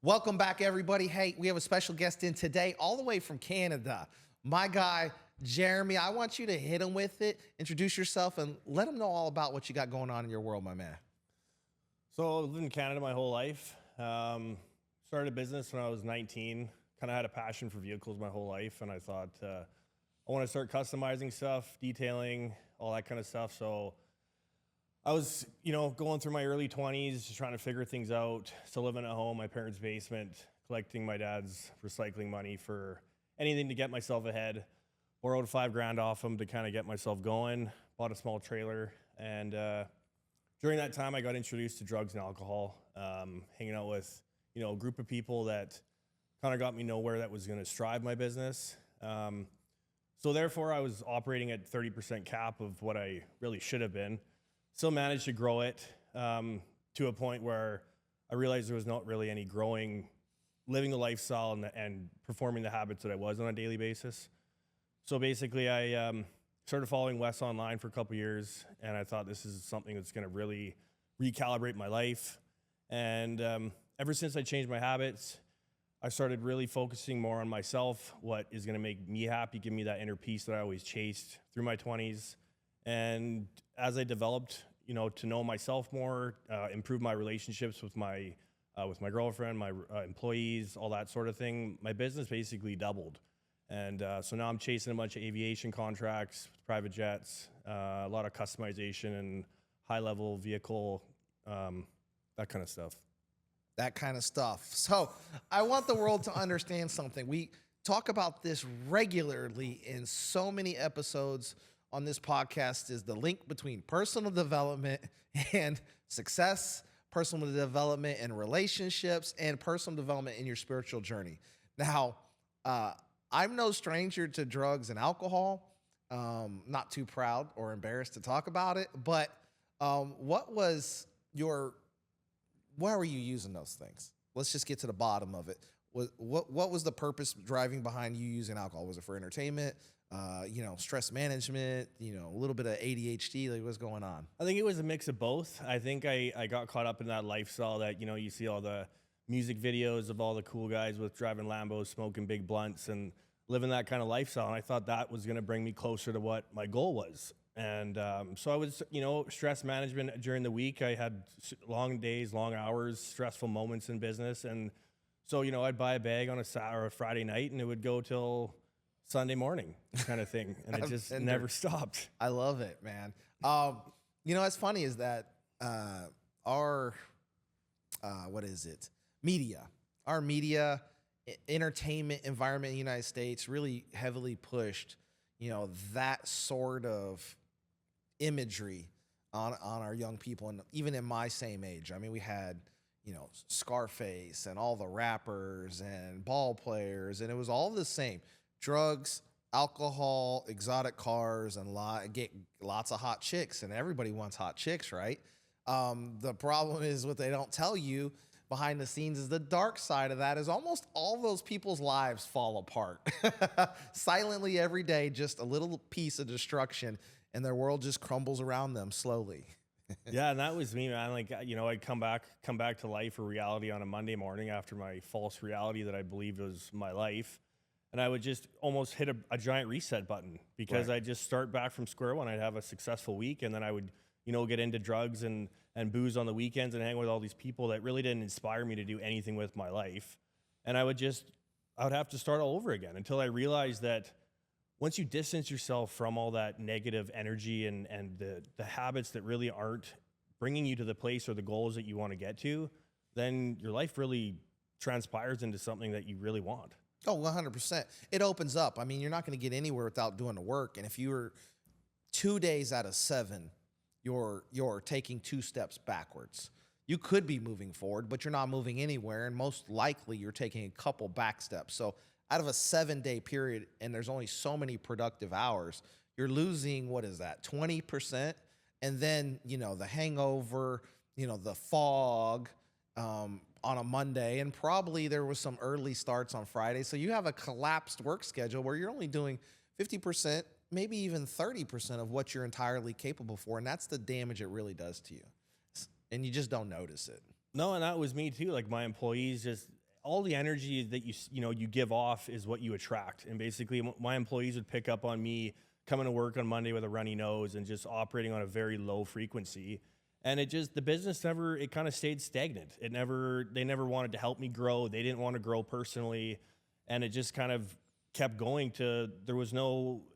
Welcome back, everybody. Hey, we have a special guest in today, all the way from Canada. My guy, Jeremy. I want you to hit him with it, introduce yourself, and let him know all about what you got going on in your world, my man. So I lived in Canada my whole life. Started a business when I was 19. Kind of had a passion for vehicles my whole life, and I thought I want to start customizing stuff, detailing, all that kind of stuff. So I was, going through my early 20s, just trying to figure things out. Still living at home, my parents' basement, collecting my dad's recycling money for anything to get myself ahead. Borrowed $5,000 off him to kind of get myself going. Bought a small trailer, and during that time, I got introduced to drugs and alcohol. Hanging out with, a group of people that kind of got me nowhere that was going to strive my business. So therefore, I was operating at 30% cap of what I really should have been. Still managed to grow it to a point where I realized there was not really any growing, living the lifestyle and performing the habits that I was on a daily basis. So basically, I started following Wes online for a couple years, and I thought this is something that's going to really recalibrate my life. And ever since I changed my habits, I started really focusing more on myself, what is going to make me happy, give me that inner peace that I always chased through my 20s. And as I developed, to know myself more, improve my relationships with my girlfriend, my employees, all that sort of thing, my business basically doubled. And so now I'm chasing a bunch of aviation contracts, private jets, a lot of customization and high-level vehicle, that kind of stuff. That kind of stuff. So I want the world to understand something. We talk about this regularly in so many episodes on this podcast, is the link between personal development and success, personal development and relationships, and personal development in your spiritual journey. Now, I'm no stranger to drugs and alcohol. Not too proud or embarrassed to talk about it, but why were you using those things? Let's just get to the bottom of it. What was the purpose driving behind you using alcohol? Was it for entertainment? Stress management, a little bit of ADHD, like what's going on? I think it was a mix of both. I think I got caught up in that lifestyle that, you see all the music videos of all the cool guys with driving Lambos, smoking big blunts and living that kind of lifestyle. And I thought that was going to bring me closer to what my goal was. And so I was, stress management during the week. I had long days, long hours, stressful moments in business. And so, I'd buy a bag on a Saturday or a Friday night and it would go till Sunday morning kind of thing. And it just never stopped. I love it, man. What's funny is that our media, entertainment environment in the United States really heavily pushed, that sort of imagery on our young people. And even in my same age, I mean, we had, Scarface and all the rappers and ball players, and it was all the same. Drugs, alcohol, exotic cars, and get lots of hot chicks, and everybody wants hot chicks, right? The problem is what they don't tell you behind the scenes is the dark side of that is almost all those people's lives fall apart silently every day, just a little piece of destruction, and their world just crumbles around them slowly. Yeah, and that was me, man. Like, I'd come back to life or reality on a Monday morning after my false reality that I believed was my life. And I would just almost hit a giant reset button because I'd just start back from square one. I'd have a successful week, and then I would, get into drugs and booze on the weekends and hang with all these people that really didn't inspire me to do anything with my life. And I would have to start all over again until I realized that once you distance yourself from all that negative energy and the habits that really aren't bringing you to the place or the goals that you want to get to, then your life really transpires into something that you really want. Oh, 100%. It opens up. I mean, you're not going to get anywhere without doing the work. And if you're 2 days out of 7, you're taking 2 steps backwards. You could be moving forward, but you're not moving anywhere. And most likely you're taking a couple back steps. So out of a 7-day period, and there's only so many productive hours, you're losing, 20%? And then, the hangover, the fog, on a Monday, and probably there was some early starts on Friday. So you have a collapsed work schedule where you're only doing 50%, maybe even 30% of what you're entirely capable for. And that's the damage it really does to you. And you just don't notice it. No, and that was me too. Like my employees, just all the energy that you give off is what you attract. And basically, my employees would pick up on me coming to work on Monday with a runny nose and just operating on a very low frequency. And the business it kind of stayed stagnant. They never wanted to help me grow. They didn't want to grow personally. And it just kind of kept going it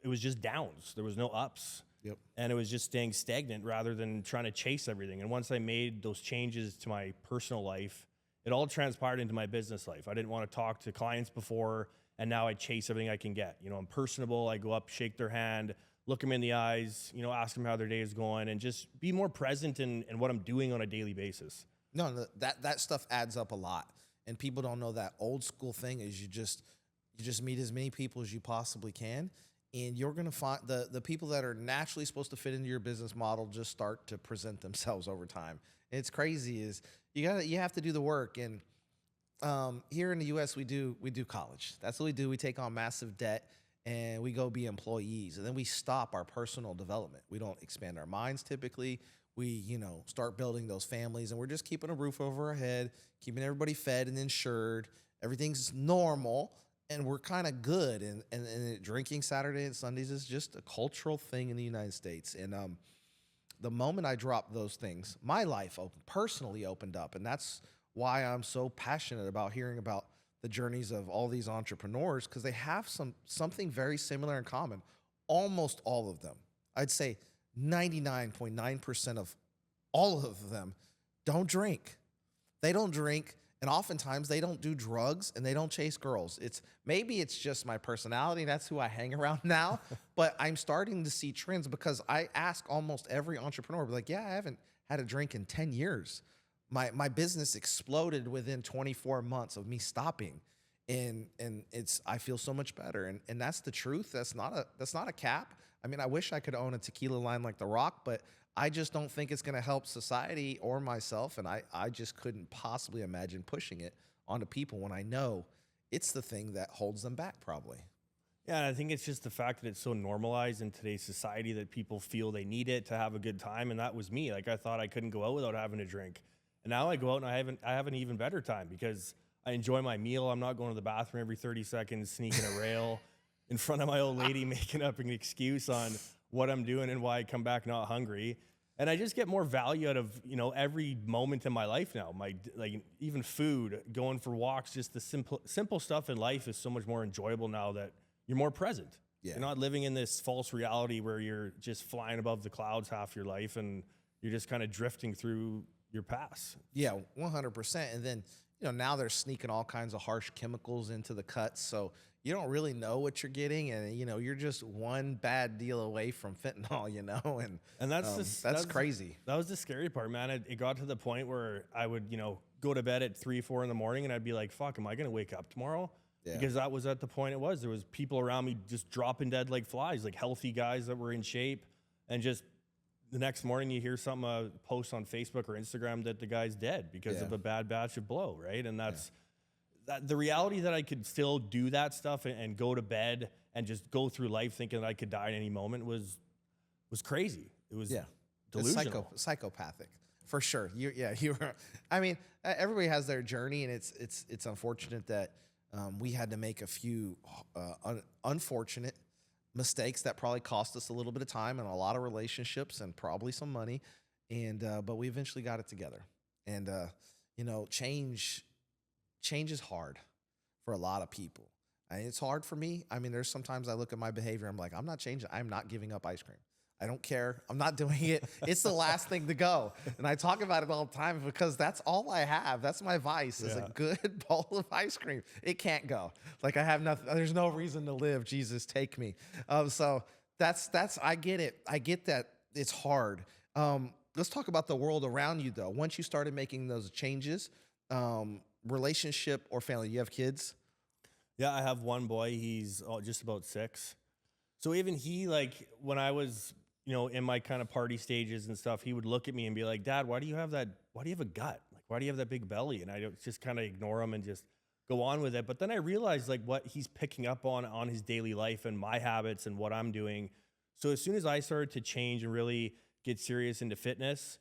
was just downs. There was no ups. Yep. And it was just staying stagnant rather than trying to chase everything. And once I made those changes to my personal life, it all transpired into my business life. I didn't want to talk to clients before, and now I chase everything I can get. I'm personable. I go up, shake their hand, look them in the eyes, ask them how their day is going, and just be more present in what I'm doing on a daily basis. No, that stuff adds up a lot, and people don't know that old school thing is you just meet as many people as you possibly can, and you're gonna find the people that are naturally supposed to fit into your business model just start to present themselves over time. And it's crazy is you have to do the work, and here in the U.S. we do college. That's what we do. We take on massive debt and we go be employees, and then we stop our personal development. We don't expand our minds typically. We, start building those families, and we're just keeping a roof over our head, keeping everybody fed and insured. Everything's normal, and we're kind of good. And drinking Saturday and Sundays is just a cultural thing in the United States. And the moment I dropped those things, my life personally opened up, and that's why I'm so passionate about hearing about the journeys of all these entrepreneurs, because they have something very similar in common. Almost all of them, I'd say 99.9% of all of them don't drink. They don't drink, and oftentimes they don't do drugs, and they don't chase girls. Maybe it's just my personality. That's who I hang around now, but I'm starting to see trends because I ask almost every entrepreneur, like, yeah, I haven't had a drink in 10 years. My business exploded within 24 months of me stopping, and I feel so much better, and that's the truth. That's not a cap. I mean, I wish I could own a tequila line like The Rock, but I just don't think it's going to help society or myself, and I just couldn't possibly imagine pushing it onto people when I know it's the thing that holds them back probably. Yeah, and I think it's just the fact that it's so normalized in today's society that people feel they need it to have a good time, and that was me. Like, I thought I couldn't go out without having a drink. And now I go out and I have an even better time because I enjoy my meal. I'm not going to the bathroom every 30 seconds, sneaking a rail in front of my old lady, making up an excuse on what I'm doing and why I come back not hungry. And I just get more value out of, every moment in my life now. Even food, going for walks, just the simple stuff in life is so much more enjoyable now that you're more present. Yeah. You're not living in this false reality where you're just flying above the clouds half your life and you're just kind of drifting through your past. Yeah, 100%. And then, now they're sneaking all kinds of harsh chemicals into the cuts. So you don't really know what you're getting. And, you're just one bad deal away from fentanyl, and that's crazy. That was the scary part, man. It got to the point where I would, go to bed at 3, 4 in the morning and I'd be like, fuck, am I going to wake up tomorrow? Yeah. Because that was at the point there was people around me just dropping dead like flies, like healthy guys that were in shape, and just the next morning you hear something post on Facebook or Instagram that the guy's dead because of a bad batch of blow, right? And that's the reality that I could still do that stuff and go to bed and just go through life thinking that I could die at any moment was crazy. It was delusional. It's psychopathic for sure. You were. I mean, everybody has their journey, and it's unfortunate that we had to make a few unfortunate mistakes that probably cost us a little bit of time and a lot of relationships and probably some money, and but we eventually got it together. And change is hard for a lot of people. And it's hard for me. I mean, there's sometimes I look at my behavior, I'm like, I'm not changing. I'm not giving up ice cream. I don't care. I'm not doing it. It's the last thing to go. And I talk about it all the time because that's all I have. That's my vice is a good bowl of ice cream. It can't go. Like, I have nothing. There's no reason to live. Jesus, take me. So that's, I get it. I get that it's hard. Let's talk about the world around you though. Once you started making those changes, relationship or family, you have kids? Yeah, I have one boy. He's just about 6. So even he, like, when I was, in my kind of party stages and stuff, he would look at me and be like, Dad, why do you have a gut? Like, why do you have that big belly? And I don't just kind of ignore him and just go on with it. But then I realized like what he's picking up on his daily life and my habits and what I'm doing. So as soon as I started to change and really get serious into fitness,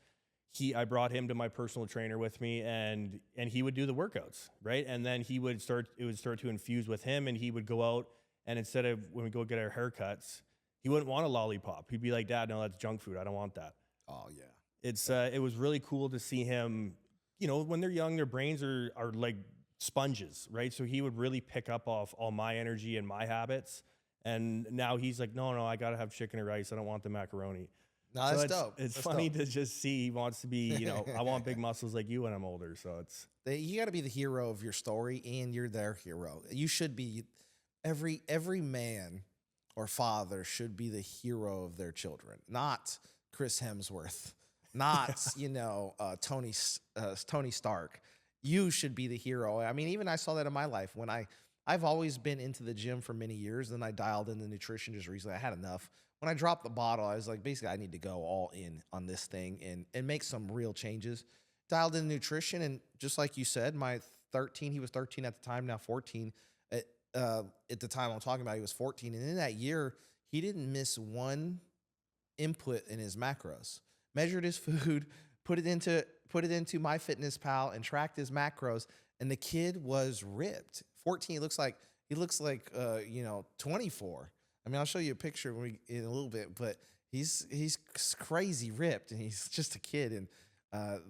I brought him to my personal trainer with me, and he would do the workouts, right? And then it would start to infuse with him, and he would go out, and instead of when we go get our haircuts, he wouldn't want a lollipop. He'd be like, "Dad, no, that's junk food. I don't want that." Oh yeah. It was really cool to see him, when they're young, their brains are like sponges, right? So he would really pick up off all my energy and my habits. And now he's like, no, I got to have chicken or rice. I don't want the macaroni. No, that's dope. It's That's funny dope. to just see he wants to be, I want big muscles like you when I'm older. So You got to be the hero of your story, and you're their hero. You should be. Every man or father should be the hero of their children, not Chris Hemsworth, not Tony Stark. You should be the hero. I mean, even I saw that in my life when I've always been into the gym for many years. Then I dialed into nutrition just recently. I had enough. When I dropped the bottle, I was like, basically, I need to go all in on this thing and make some real changes. Dialed in nutrition, and just like you said, he was 13 at the time, now 14. At the time I'm talking about, he was 14. And in that year, he didn't miss one input in his macros. Measured his food, put it into MyFitnessPal, and tracked his macros. And the kid was ripped. 14. He looks like 24. I mean, I'll show you a picture in a little bit, but he's crazy ripped, and he's just a kid. And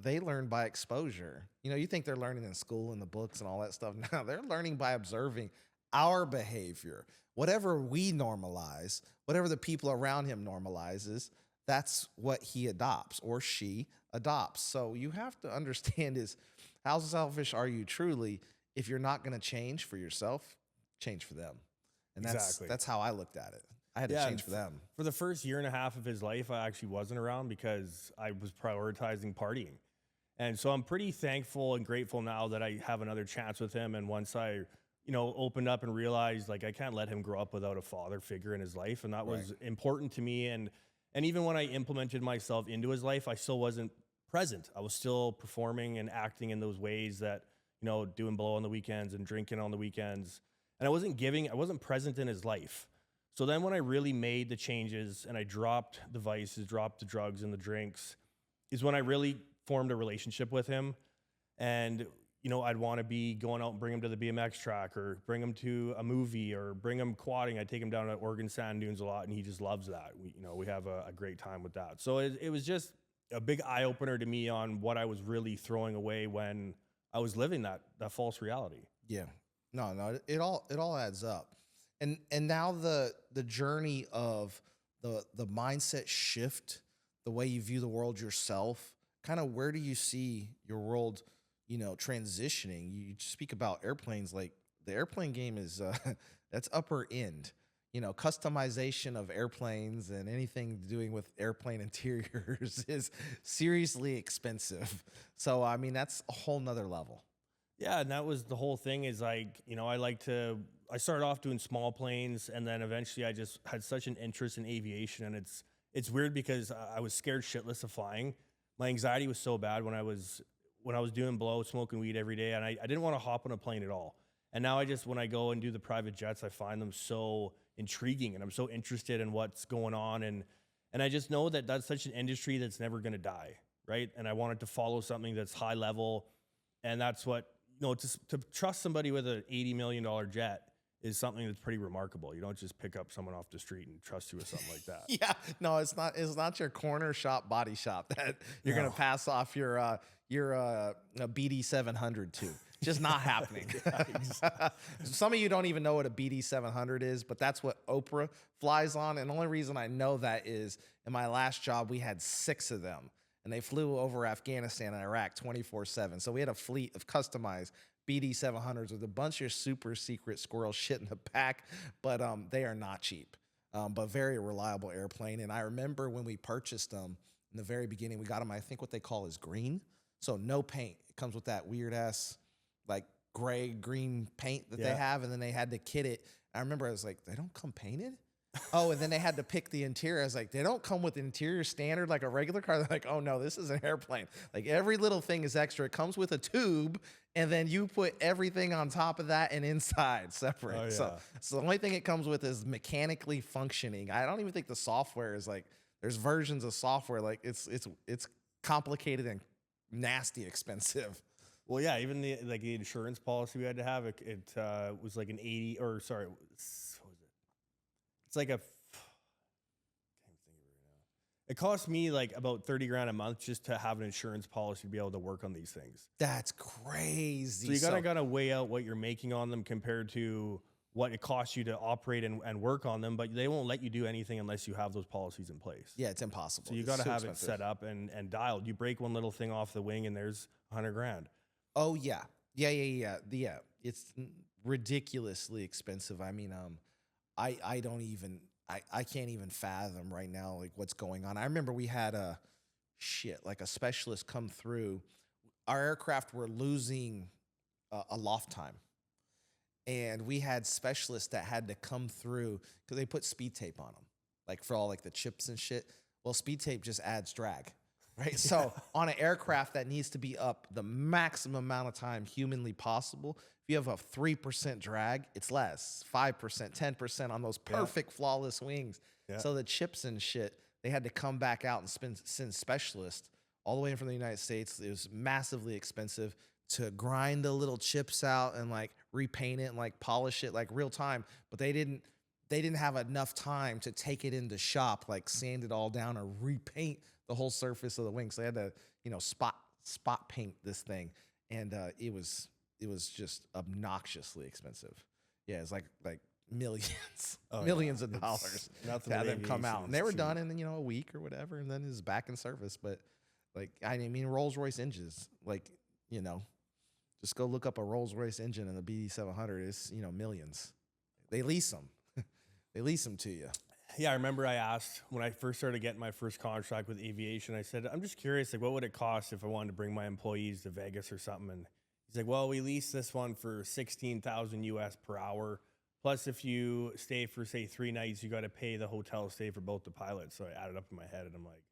they learn by exposure. You think they're learning in school and the books and all that stuff. Now they're learning by observing our behavior. Whatever we normalize, whatever the people around him normalizes, that's what he adopts or she adopts. So you have to understand is how selfish are you truly if you're not going to change for yourself, change for them. And that's how I looked at it. I had to change for them. For the first year and a half of his life, I actually wasn't around because I was prioritizing partying. And so I'm pretty thankful and grateful now that I have another chance with him. And once I, opened up and realized like I can't let him grow up without a father figure in his life. And that was important to me. And even when I implemented myself into his life, I still wasn't present. I was still performing and acting in those ways that, doing blow on the weekends and drinking on the weekends. And I wasn't present in his life. So then when I really made the changes and I dropped the vices, dropped the drugs and the drinks, is when I really formed a relationship with him. And, I'd want to be going out and bring him to the BMX track or bring him to a movie or bring him quadding. I'd take him down to Oregon sand dunes a lot, and he just loves that. We have a great time with that. So it was just a big eye opener to me on what I was really throwing away when I was living that false reality. Yeah. No, it all adds up. And now the journey of the mindset shift, the way you view the world yourself, kind of where do you see your world, transitioning? You speak about airplanes, like the airplane game is that's upper end. Customization of airplanes and anything doing with airplane interiors is seriously expensive. So I mean, that's a whole nother level. Yeah, and that was the whole thing is like, I started off doing small planes, and then eventually I just had such an interest in aviation. And it's weird because I was scared shitless of flying. My anxiety was so bad when I was doing blow, smoking weed every day, and I didn't want to hop on a plane at all. And now when I go and do the private jets, I find them so intriguing, and I'm so interested in what's going on. And I just know that that's such an industry that's never going to die, right? And I wanted to follow something that's high level, and that's what, to trust somebody with an $80 million jet is something that's pretty remarkable. You don't just pick up someone off the street and trust you with something like that. Yeah, no, it's not your corner shop body shop that you're gonna pass off your BD 700 to. Just not happening. Some of you don't even know what a BD 700 is, but that's what Oprah flies on. And the only reason I know that is in my last job we had 6 of them, and they flew over Afghanistan and Iraq 24/7. So we had a fleet of customized BD 700s with a bunch of super secret squirrel shit in the back, but they are not cheap, but very reliable airplane. And I remember when we purchased them in the very beginning, we got them, I think what they call is green. So no paint. It comes with that weird ass like gray green paint that they have, and then they had to kit it. I remember I was like, they don't come painted? Oh, and then they had to pick the interior. I was like, they don't come with interior standard like a regular car. They're like, oh no, this is an airplane. Like every little thing is extra. It comes with a tube, and then you put everything on top of that and inside separate. Oh, yeah. So the only thing it comes with is mechanically functioning. I don't even think the software is like, there's versions of software like it's complicated and nasty expensive. Well, yeah, even the insurance policy we had to have, it was like an 80, or sorry, what was it? It's like a, can't think of it right now. It cost me like about 30 grand a month just to have an insurance policy to be able to work on these things. That's crazy. So you gotta weigh out what you're making on them compared to what it costs you to operate and work on them, but they won't let you do anything unless you have those policies in place. Yeah, it's impossible. So you got to have it set up and dialed. You break one little thing off the wing and there's 100 grand. Oh yeah. Yeah. It's ridiculously expensive. I mean, I don't even, I can't even fathom right now, like what's going on. I remember we had a specialist come through. Our aircraft were losing a loft time. And we had specialists that had to come through because they put speed tape on them, like for all like the chips and shit. Well, speed tape just adds drag, right? So on an aircraft that needs to be up the maximum amount of time humanly possible, if you have a 3% drag, it's less, 5%, 10% on those perfect flawless wings. Yeah. So the chips and shit, they had to come back out and send specialists all the way in from the United States. It was massively expensive to grind the little chips out and like repaint it and like polish it like real time, but they didn't have enough time to take it into shop, like sand it all down or repaint the whole surface of the wing. So they had to, spot paint this thing, and it was just obnoxiously expensive. Yeah, it's like millions, millions of dollars to have them come out, and they were done in a week or whatever, and then it's back in service. But like I mean, Rolls-Royce engines, like just go look up a Rolls-Royce engine in the BD700. It's, millions. They lease them. They lease them to you. Yeah, I remember I asked when I first started getting my first contract with Aviation, I said, I'm just curious, like, what would it cost if I wanted to bring my employees to Vegas or something? And he's like, well, we lease this one for $16,000 US per hour. Plus, if you stay for, say, 3 nights, you got to pay the hotel stay for both the pilots. So I added up in my head, and I'm like,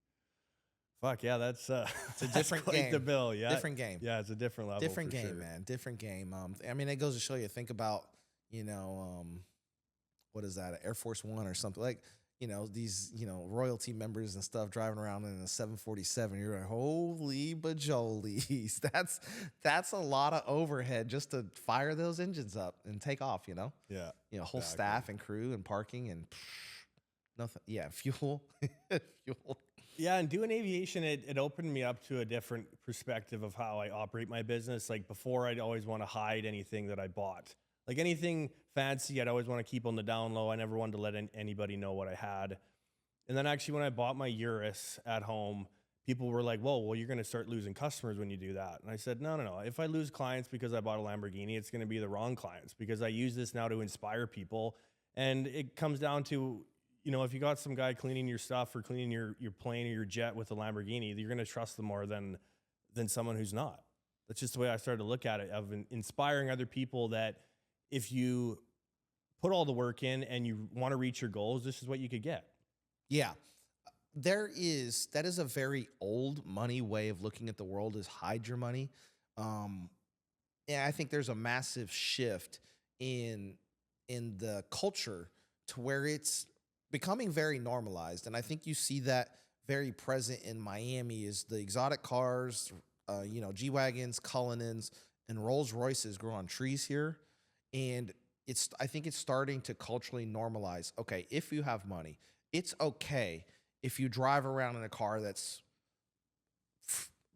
fuck yeah, it's a different game. The bill, yeah, different game. Yeah, it's a different level. Different game, sure. Man. Different game. I mean, it goes to show you. Think about, what is that? Air Force One or something like. These royalty members and stuff driving around in a 747. You're like, holy bajolies. That's a lot of overhead just to fire those engines up and take off. Yeah. Whole staff and crew and parking and nothing. Yeah, fuel. Fuel. Yeah, and doing aviation, it opened me up to a different perspective of how I operate my business. Like before, I'd always want to hide anything that I bought. Like anything fancy, I'd always want to keep on the down low. I never wanted to let anybody know what I had. And then actually when I bought my Urus at home, people were like, well, you're going to start losing customers when you do that. And I said, no. If I lose clients because I bought a Lamborghini, it's going to be the wrong clients because I use this now to inspire people. And it comes down to, if you got some guy cleaning your stuff or cleaning your plane or your jet with a Lamborghini, you're going to trust them more than someone who's not. That's just the way I started to look at it, of inspiring other people that if you put all the work in and you want to reach your goals, this is what you could get. Yeah. That is a very old money way of looking at the world, is hide your money. And I think there's a massive shift in the culture to where it's becoming very normalized. And I think you see that very present in Miami is the exotic cars, G-Wagons, Cullinans, and Rolls Royces grow on trees here. And I think it's starting to culturally normalize. Okay, if you have money, it's okay if you drive around in a car that's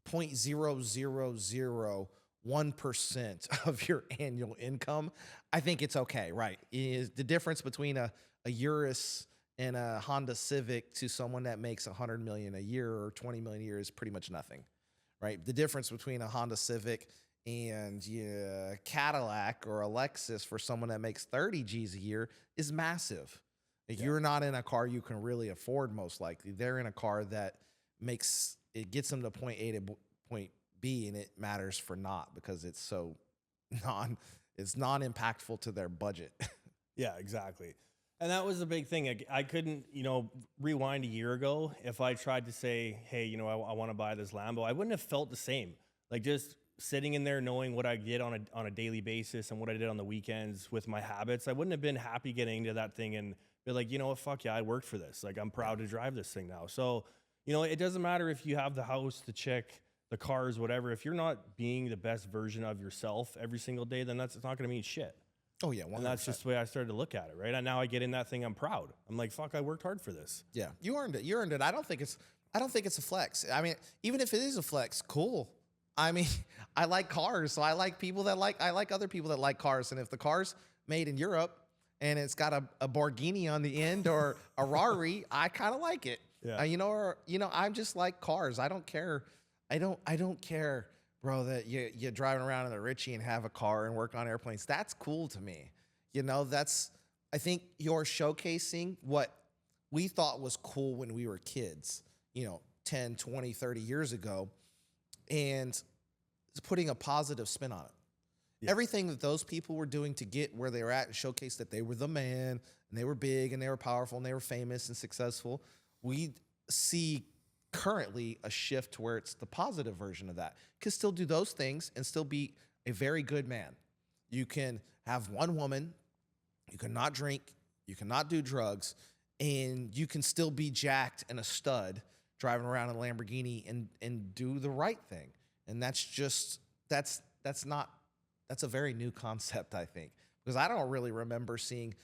0.0001% of your annual income. I think it's okay, right? Is the difference between a Urus and a Honda Civic to someone that makes $100 million a year or $20 million a year is pretty much nothing, right? The difference between a Honda Civic and Cadillac or a Lexus for someone that makes 30 G's a year is massive. Like, you're not in a car you can really afford, most likely. They're in a car that gets them to point A to point B, and it matters for naught because it's so non-impactful to their budget. Yeah, exactly. And that was the big thing. I couldn't, rewind a year ago. If I tried to say, hey, I want to buy this Lambo, I wouldn't have felt the same. Like, just sitting in there knowing what I did on a daily basis and what I did on the weekends with my habits, I wouldn't have been happy getting into that thing and be like, fuck yeah, I worked for this. Like, I'm proud to drive this thing now. So, You know, it doesn't matter if you have the house, the chick, the cars, whatever. If you're not being the best version of yourself every single day, then it's not going to mean shit. Oh yeah, And that's 100%. just the way I started to look at it, right? And now I get in that thing, I'm proud. I'm like, fuck, I worked hard for this. Yeah, you earned it. You earned it. I don't think it's a flex. I mean, even if it is a flex, cool. I mean, I like cars, so I like other people that like cars. And if the car's made in Europe and it's got a Borghini on the end or a Rari, I kind of like it. Yeah. I'm just like cars. I don't care. I don't care, bro, that you're driving around in the Richie and have a car and work on airplanes. That's cool to me. I think you're showcasing what we thought was cool when we were kids, 10, 20, 30 years ago, and putting a positive spin on it. Yeah. Everything that those people were doing to get where they were at and showcase that they were the man and they were big and they were powerful and they were famous and successful, we see currently a shift where it's the positive version of that. You can still do those things and still be a very good man. You can have one woman, you cannot drink, you cannot do drugs, and you can still be jacked and a stud driving around in a Lamborghini and do the right thing. And that's a very new concept, I think, because I don't really remember seeing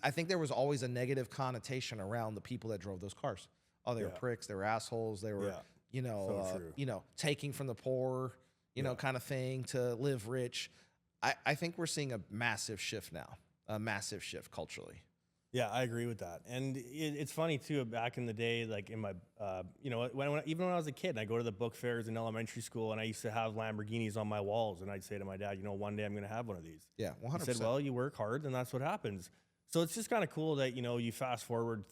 I think there was always a negative connotation around the people that drove those cars. Oh, they were pricks, they were assholes, they were, taking from the poor, kind of thing to live rich. I think we're seeing a massive shift now, a massive shift culturally. Yeah, I agree with that. And it's funny too, back in the day, like in my, even when I was a kid, and I go to the book fairs in elementary school and I used to have Lamborghinis on my walls. And I'd say to my dad, one day I'm going to have one of these. Yeah, 100%. He said, well, you work hard and that's what happens. So it's just kind of cool that, you fast forward,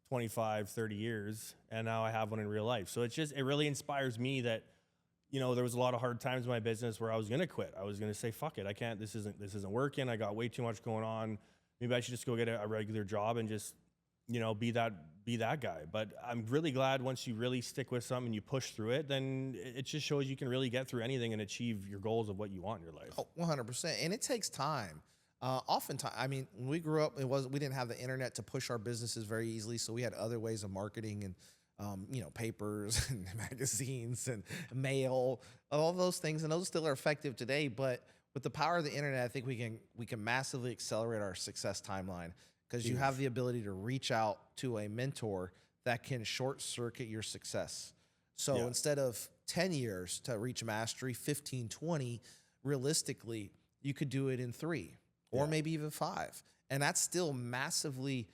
25, 30 years, and now I have one in real life. So it really inspires me that, there was a lot of hard times in my business where I was going to quit. I was going to say, fuck it, I can't, this isn't working. I got way too much going on. Maybe I should just go get a regular job and just, be that guy. But I'm really glad once you really stick with something and you push through it, then it just shows you can really get through anything and achieve your goals of what you want in your life. Oh, 100%. And it takes time. Oftentimes, I mean, when we grew up, we didn't have the internet to push our businesses very easily. So we had other ways of marketing and, papers and magazines and mail, all those things. And those still are effective today. But with the power of the internet, I think we can massively accelerate our success timeline because you have the ability to reach out to a mentor that can short circuit your success. So instead of 10 years to reach mastery, 15, 20, realistically, you could do it in 3 or maybe even 5. And that's still massively,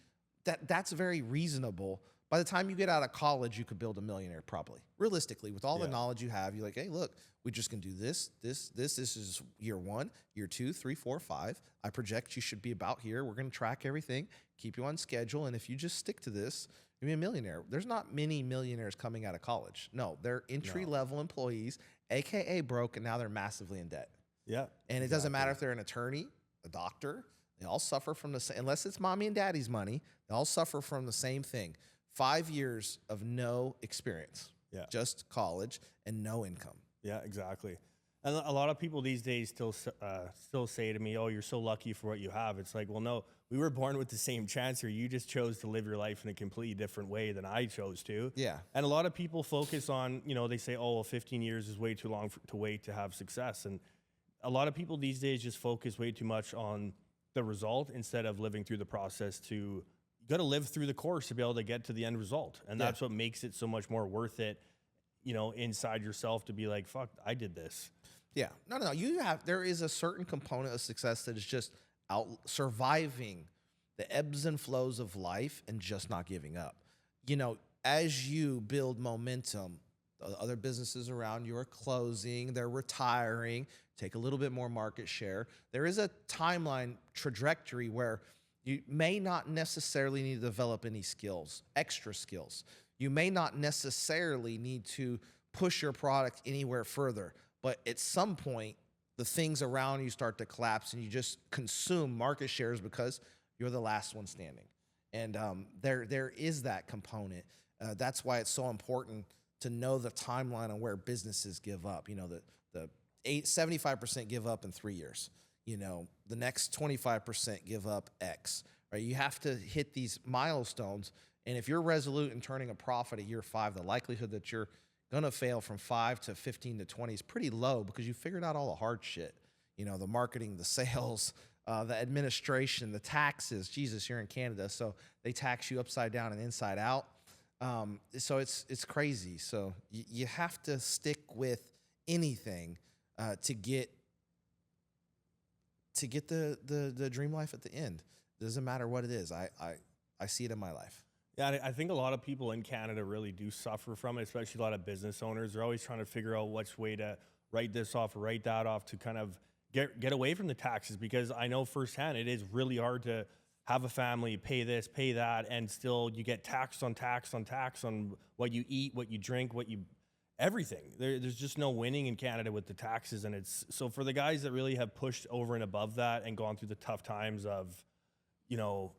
that's very reasonable. By the time you get out of college, you could build a millionaire probably. Realistically, with all the knowledge you have, you're like, hey, look, we just can do this. This is year 1, year 2, 3, 4, 5. I project you should be about here. We're going to track everything, keep you on schedule. And if you just stick to this, you'll be a millionaire. There's not many millionaires coming out of college. No, they're entry-level employees, AKA broke, and now they're massively in debt. Yeah. And it doesn't matter if they're an attorney, a doctor. They all suffer from the same, unless it's mommy and daddy's money, they all suffer from the same thing. 5 years of no experience, just college and no income. Yeah, exactly. And a lot of people these days still say to me, oh, you're so lucky for what you have. It's like, well, no, we were born with the same chance here. You just chose to live your life in a completely different way than I chose to. Yeah. And a lot of people focus on, they say, oh, well, 15 years is way too long to wait to have success. And a lot of people these days just focus way too much on the result instead of living through the process you got to live through the course to be able to get to the end result. And that's what makes it so much more worth it, inside yourself to be like, fuck, I did this. Yeah. No. There is a certain component of success that is just surviving the ebbs and flows of life and just not giving up. As you build momentum, the other businesses around you are closing, they're retiring, take a little bit more market share. There is a timeline trajectory where you may not necessarily need to develop any skills, extra skills. You may not necessarily need to push your product anywhere further, but at some point, the things around you start to collapse and you just consume market shares because you're the last one standing. And there is that component. That's why it's so important to know the timeline on where businesses give up. The 75% give up in 3 years. The next 25% give up X, right? You have to hit these milestones And if you're resolute in turning a profit at year 5, the likelihood that you're going to fail from 5 to 15 to 20 is pretty low because you figured out all the hard shit. You know, the marketing, the sales, the administration, the taxes. Jesus, you're in Canada, so they tax you upside down and inside out. So it's crazy. So you have to stick with anything to get the dream life at the end. It doesn't matter what it is. I see it in my life. Yeah, I think a lot of people in Canada really do suffer from it, especially a lot of business owners. They're always trying to figure out which way to write this off or write that off to kind of get away from the taxes, because I know firsthand it is really hard to have a family, pay this, pay that, and still you get tax on tax on tax on what you eat, what you drink, everything. There's just no winning in Canada with the taxes. And it's so for the guys that really have pushed over and above that and gone through the tough times of, you know,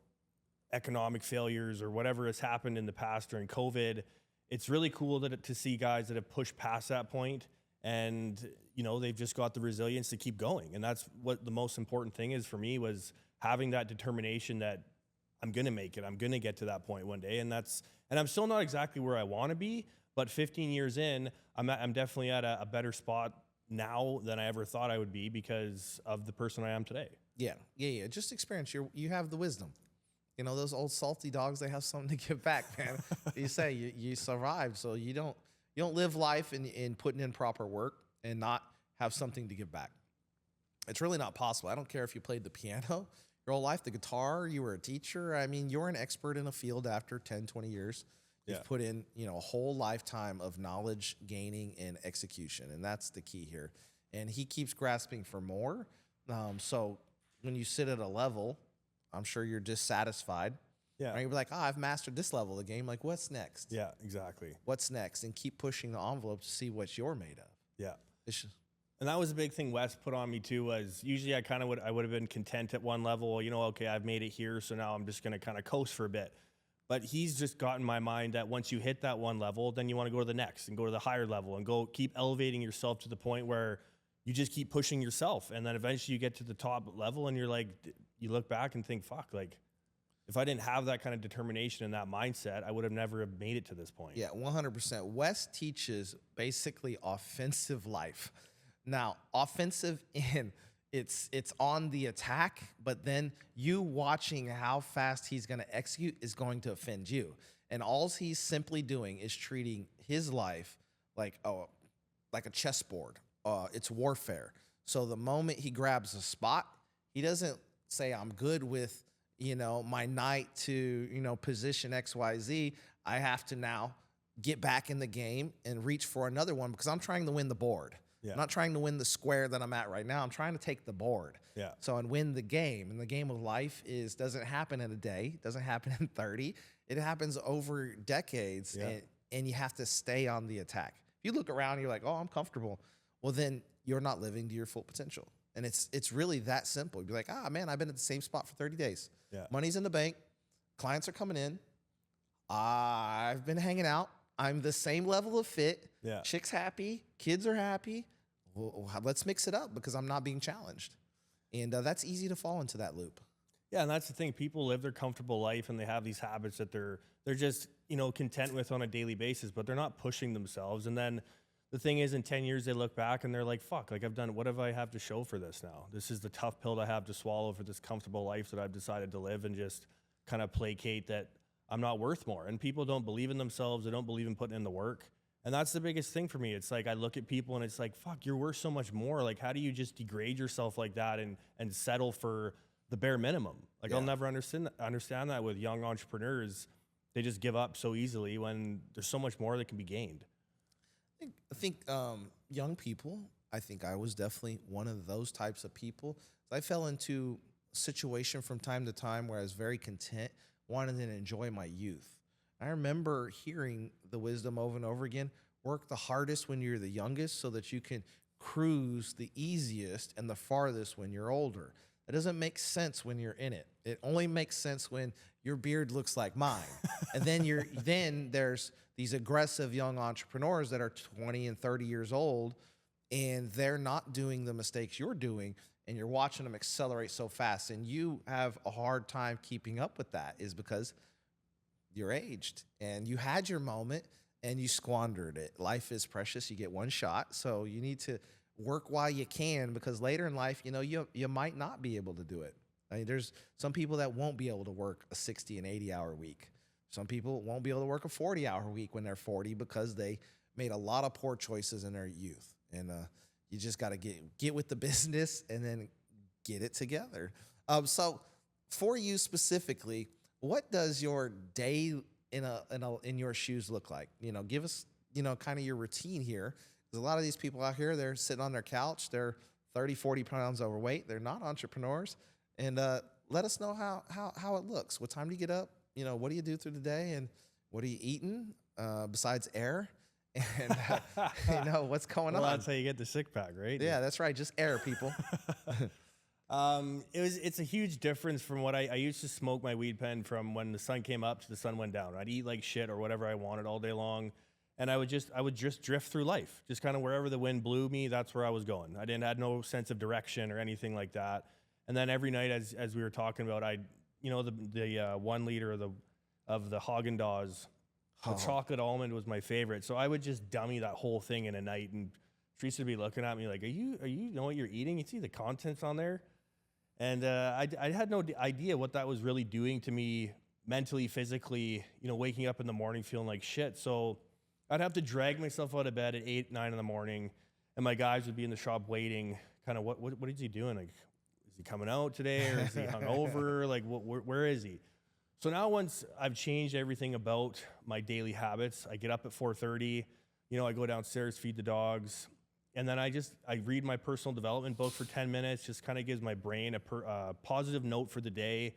economic failures or whatever has happened in the past during COVID, it's really cool to see guys that have pushed past that point and, you know, they've just got the resilience to keep going. And that's what the most important thing is for me, was having that determination that I'm going to make it. I'm going to get to that point one day. And I'm still not exactly where I want to be, but 15 years in, I'm definitely at a better spot now than I ever thought I would be because of the person I am today. Yeah. Just experience. You have the wisdom. You know, those old salty dogs, they have something to give back, man. You say you survived, so you don't live life in putting in proper work and not have something to give back. It's really not possible. I don't care if you played the piano your whole life, the guitar, you were a teacher. I mean, you're an expert in a field after 10, 20 years. You've put in, you know, a whole lifetime of knowledge gaining and execution, and that's the key here. And he keeps grasping for more. So when you sit at a level, I'm sure you're dissatisfied. Yeah. Right? You'll be like, I've mastered this level of the game. Like, what's next? Yeah, exactly. What's next? And keep pushing the envelope to see what you're made of. Yeah. It's just, and that was a big thing Wes put on me too, was usually I would have been content at one level, you know, okay, I've made it here, so now I'm just going to kind of coast for a bit. But he's just gotten my mind that once you hit that one level, then you want to go to the next and go to the higher level and go keep elevating yourself to the point where you just keep pushing yourself. And then eventually you get to the top level and you're like, you look back and think, fuck, like if I didn't have that kind of determination and that mindset, I would have never have made it to this point. Yeah, 100%. Wes teaches basically offensive life. Now, offensive in it's on the attack, but then you watching how fast he's going to execute is going to offend you. And all he's simply doing is treating his life like a chessboard. It's warfare. So the moment he grabs a spot, he doesn't say, I'm good with, you know, my knight to, you know, position XYZ. I have to now get back in the game and reach for another one because I'm trying to win the board. Yeah. I'm not trying to win the square that I'm at right now. I'm trying to take the board. Yeah. So and win the game. And the game of life doesn't happen in a day. It doesn't happen in 30. It happens over decades. Yeah. And you have to stay on the attack. If you look around and you're like, oh, I'm comfortable. Well, then you're not living to your full potential. And it's really that simple. You'd be like, man, I've been at the same spot for 30 days. Yeah. Money's in the bank. Clients are coming in. I've been hanging out. I'm the same level of fit. Yeah. Chick's happy. Kids are happy. Well, let's mix it up because I'm not being challenged. And that's easy to fall into that loop. Yeah, and that's the thing. People live their comfortable life and they have these habits that they're just, you know, content with on a daily basis, but they're not pushing themselves. And then the thing is, in 10 years, they look back and they're like, fuck, like what have I have to show for this now? This is the tough pill I have to swallow for this comfortable life that I've decided to live and just kind of placate that I'm not worth more. And people don't believe in themselves. They don't believe in putting in the work. And that's the biggest thing for me. It's like I look at people and it's like, fuck, you're worth so much more. Like, how do you just degrade yourself like that and settle for the bare minimum? Like, Yeah. I'll never understand that with young entrepreneurs. They just give up so easily when there's so much more that can be gained. I think young people, I think I was definitely one of those types of people. I fell into a situation from time to time where I was very content, wanted to enjoy my youth. I remember hearing the wisdom over and over again, work the hardest when you're the youngest so that you can cruise the easiest and the farthest when you're older. That doesn't make sense when you're in it. It only makes sense when your beard looks like mine. And then there's these aggressive young entrepreneurs that are 20 and 30 years old and they're not doing the mistakes you're doing and you're watching them accelerate so fast and you have a hard time keeping up with that is because you're aged and you had your moment and you squandered it. Life is precious. You get one shot. So you need to work while you can, because later in life, you might not be able to do it. I mean, there's some people that won't be able to work a 60 and 80-hour week. Some people won't be able to work a 40-hour week when they're 40 because they made a lot of poor choices in their youth. And you just got to get with the business and then get it together. So for you specifically, what does your day in your shoes look like? Give us, kind of your routine here. Because a lot of these people out here, they're sitting on their couch, they're 30, 40 pounds overweight, they're not entrepreneurs. And let us know how it looks. What time do you get up? What do you do through the day? And what are you eating besides air? And what's going on? That's how you get the sick pack, right? Yeah, that's right. Just air, people. It's a huge difference from what I used to smoke my weed pen from when the sun came up to the sun went down. I'd eat like shit or whatever I wanted all day long. And I would just drift through life, just kind of wherever the wind blew me, that's where I was going. I had no sense of direction or anything like that. And then every night, as we were talking about, the 1 liter of the Haagen-Dazs, the chocolate almond was my favorite. So I would just dummy that whole thing in a night, and Teresa would be looking at me like, "Are you know what you're eating? You see the contents on there?" And I had no idea what that was really doing to me mentally, physically. Waking up in the morning feeling like shit. So I'd have to drag myself out of bed at 8, 9 in the morning, and my guys would be in the shop waiting. Kind of, what is he doing? Like, is he coming out today, or is he hungover? Like, where is he? So now, once I've changed everything about my daily habits, I get up at 4:30. I go downstairs, feed the dogs, and then I read my personal development book for 10 minutes. Just kind of gives my brain a positive note for the day.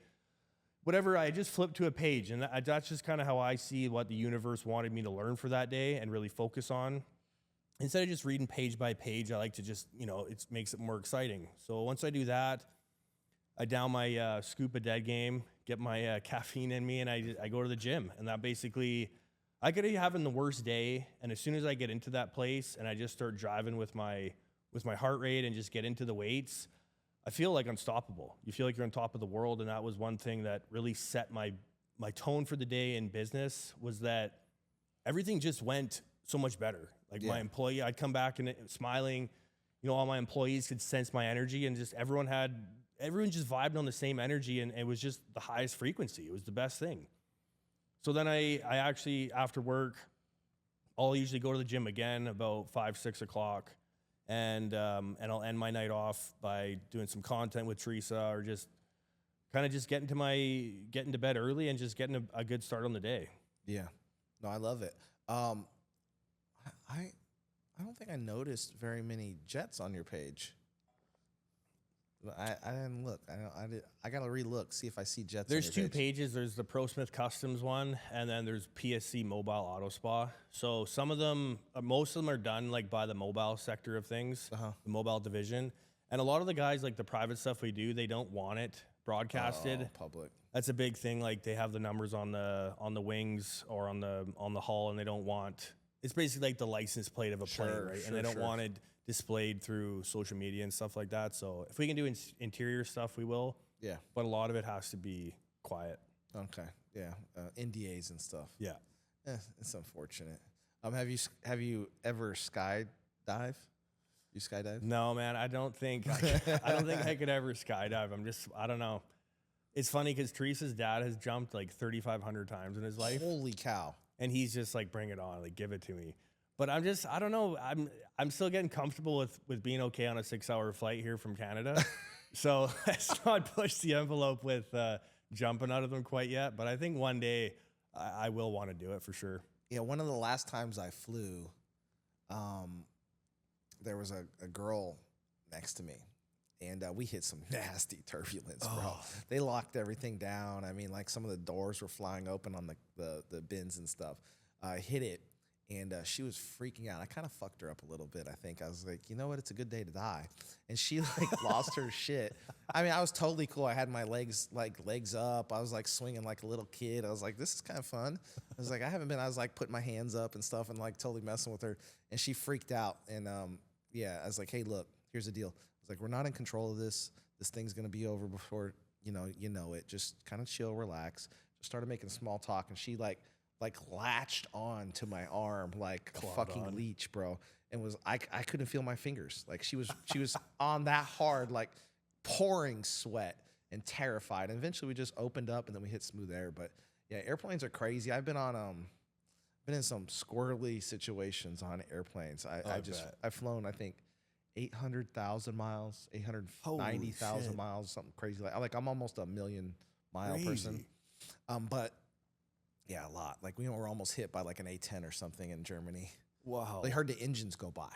Whatever, I just flip to a page, and that's just kind of how I see what the universe wanted me to learn for that day and really focus on. Instead of just reading page by page, I like to just, it makes it more exciting. So once I do that, I down my scoop of dead game, get my caffeine in me, and I go to the gym. And that basically, I could be having the worst day, and as soon as I get into that place and I just start driving with my heart rate and just get into the weights, I feel like unstoppable. You feel like you're on top of the world, and that was one thing that really set my tone for the day in business, was that everything just went so much better. Like my employee, I'd come back and smiling, all my employees could sense my energy, and just everyone just vibed on the same energy, and it was just the highest frequency. It was the best thing. So then I actually, after work, I'll usually go to the gym again about 5, 6 o'clock. And I'll end my night off by doing some content with Teresa, or just kind of just getting to bed early and just getting a good start on the day. Yeah, no, I love it. I don't think I noticed very many jets on your page. I didn't look. I gotta relook, see if I see jets. There's on your two pages. There's the ProSmith Customs one, and then there's PSC Mobile Auto Spa. So some of them, most of them are done like by the mobile sector of things, the mobile division. And a lot of the guys, like the private stuff we do, they don't want it broadcasted public. That's a big thing. Like they have the numbers on the wings or on the hull, and they don't want. It's basically like the license plate of a plane, right? And they don't want it displayed through social media and stuff like that. So if we can do interior stuff, we will. Yeah. But a lot of it has to be quiet. Okay. Yeah. NDAs and stuff. Yeah. It's unfortunate. Have you ever skydived? You skydive? No, man. I don't think I could ever skydive. I don't know. It's funny because Teresa's dad has jumped like 3,500 times in his life. Holy cow. And he's just like, bring it on, like give it to me. But I don't know. I'm still getting comfortable with being okay on a 6-hour flight here from Canada. So let's not push the envelope with jumping out of them quite yet. But I think one day I will want to do it for sure. Yeah, one of the last times I flew, there was a girl next to me. And we hit some nasty turbulence, bro. They locked everything down. I mean, like some of the doors were flying open on the bins and stuff. I hit it. And she was freaking out. I kind of fucked her up a little bit, I think. I was like, you know what? It's a good day to die. And she like lost her shit. I mean, I was totally cool. I had my legs up. I was like swinging like a little kid. I was like, this is kind of fun. I was like, I was like putting my hands up and stuff and like totally messing with her. And she freaked out. And I was like, hey, look, here's the deal. I was like, we're not in control of this. This thing's going to be over before, you know it. Just kind of chill, relax. started making small talk, and she like latched on to my arm like a Clawed fucking on. leech, bro. And I couldn't feel my fingers. Like she was on that hard, like pouring sweat and terrified. And eventually we just opened up and then we hit smooth air. But yeah, airplanes are crazy. I've been in some squirrely situations on airplanes. I've flown, I think, 800,000 miles, 890,000 shit. miles, something crazy. Like I'm almost a million mile person. Crazy. But yeah, a lot. Like we were almost hit by like an A10 or something in Germany. Wow. They heard the engines go by.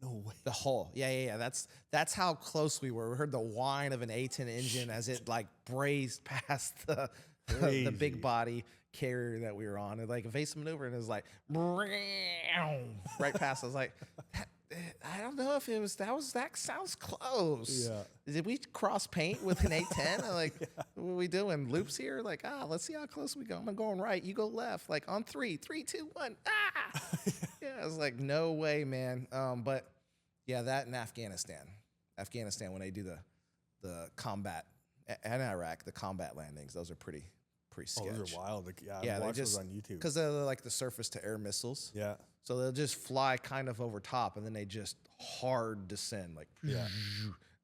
No way. The hull. Yeah. That's how close we were. We heard the whine of an A10 engine as it like brazed past the Crazy. big body carrier that we were on. And like evasive maneuver, and it was like right past. I was like, I don't know if it was that sounds close. Yeah. Did we cross paint with an A10? I'm like, what are we doing? Loops here? Like, let's see how close we go. I'm going right. You go left. Like on 3, 3, 2, 1. Yeah, I was like, no way, man. But yeah, that in Afghanistan when they do the combat and Iraq, the combat landings, those are pretty sketch. Oh, those are wild. Like, Yeah, I they watched just those on YouTube. because they're like the surface to air missiles. Yeah. So they'll just fly kind of over top, and then they just hard descend, like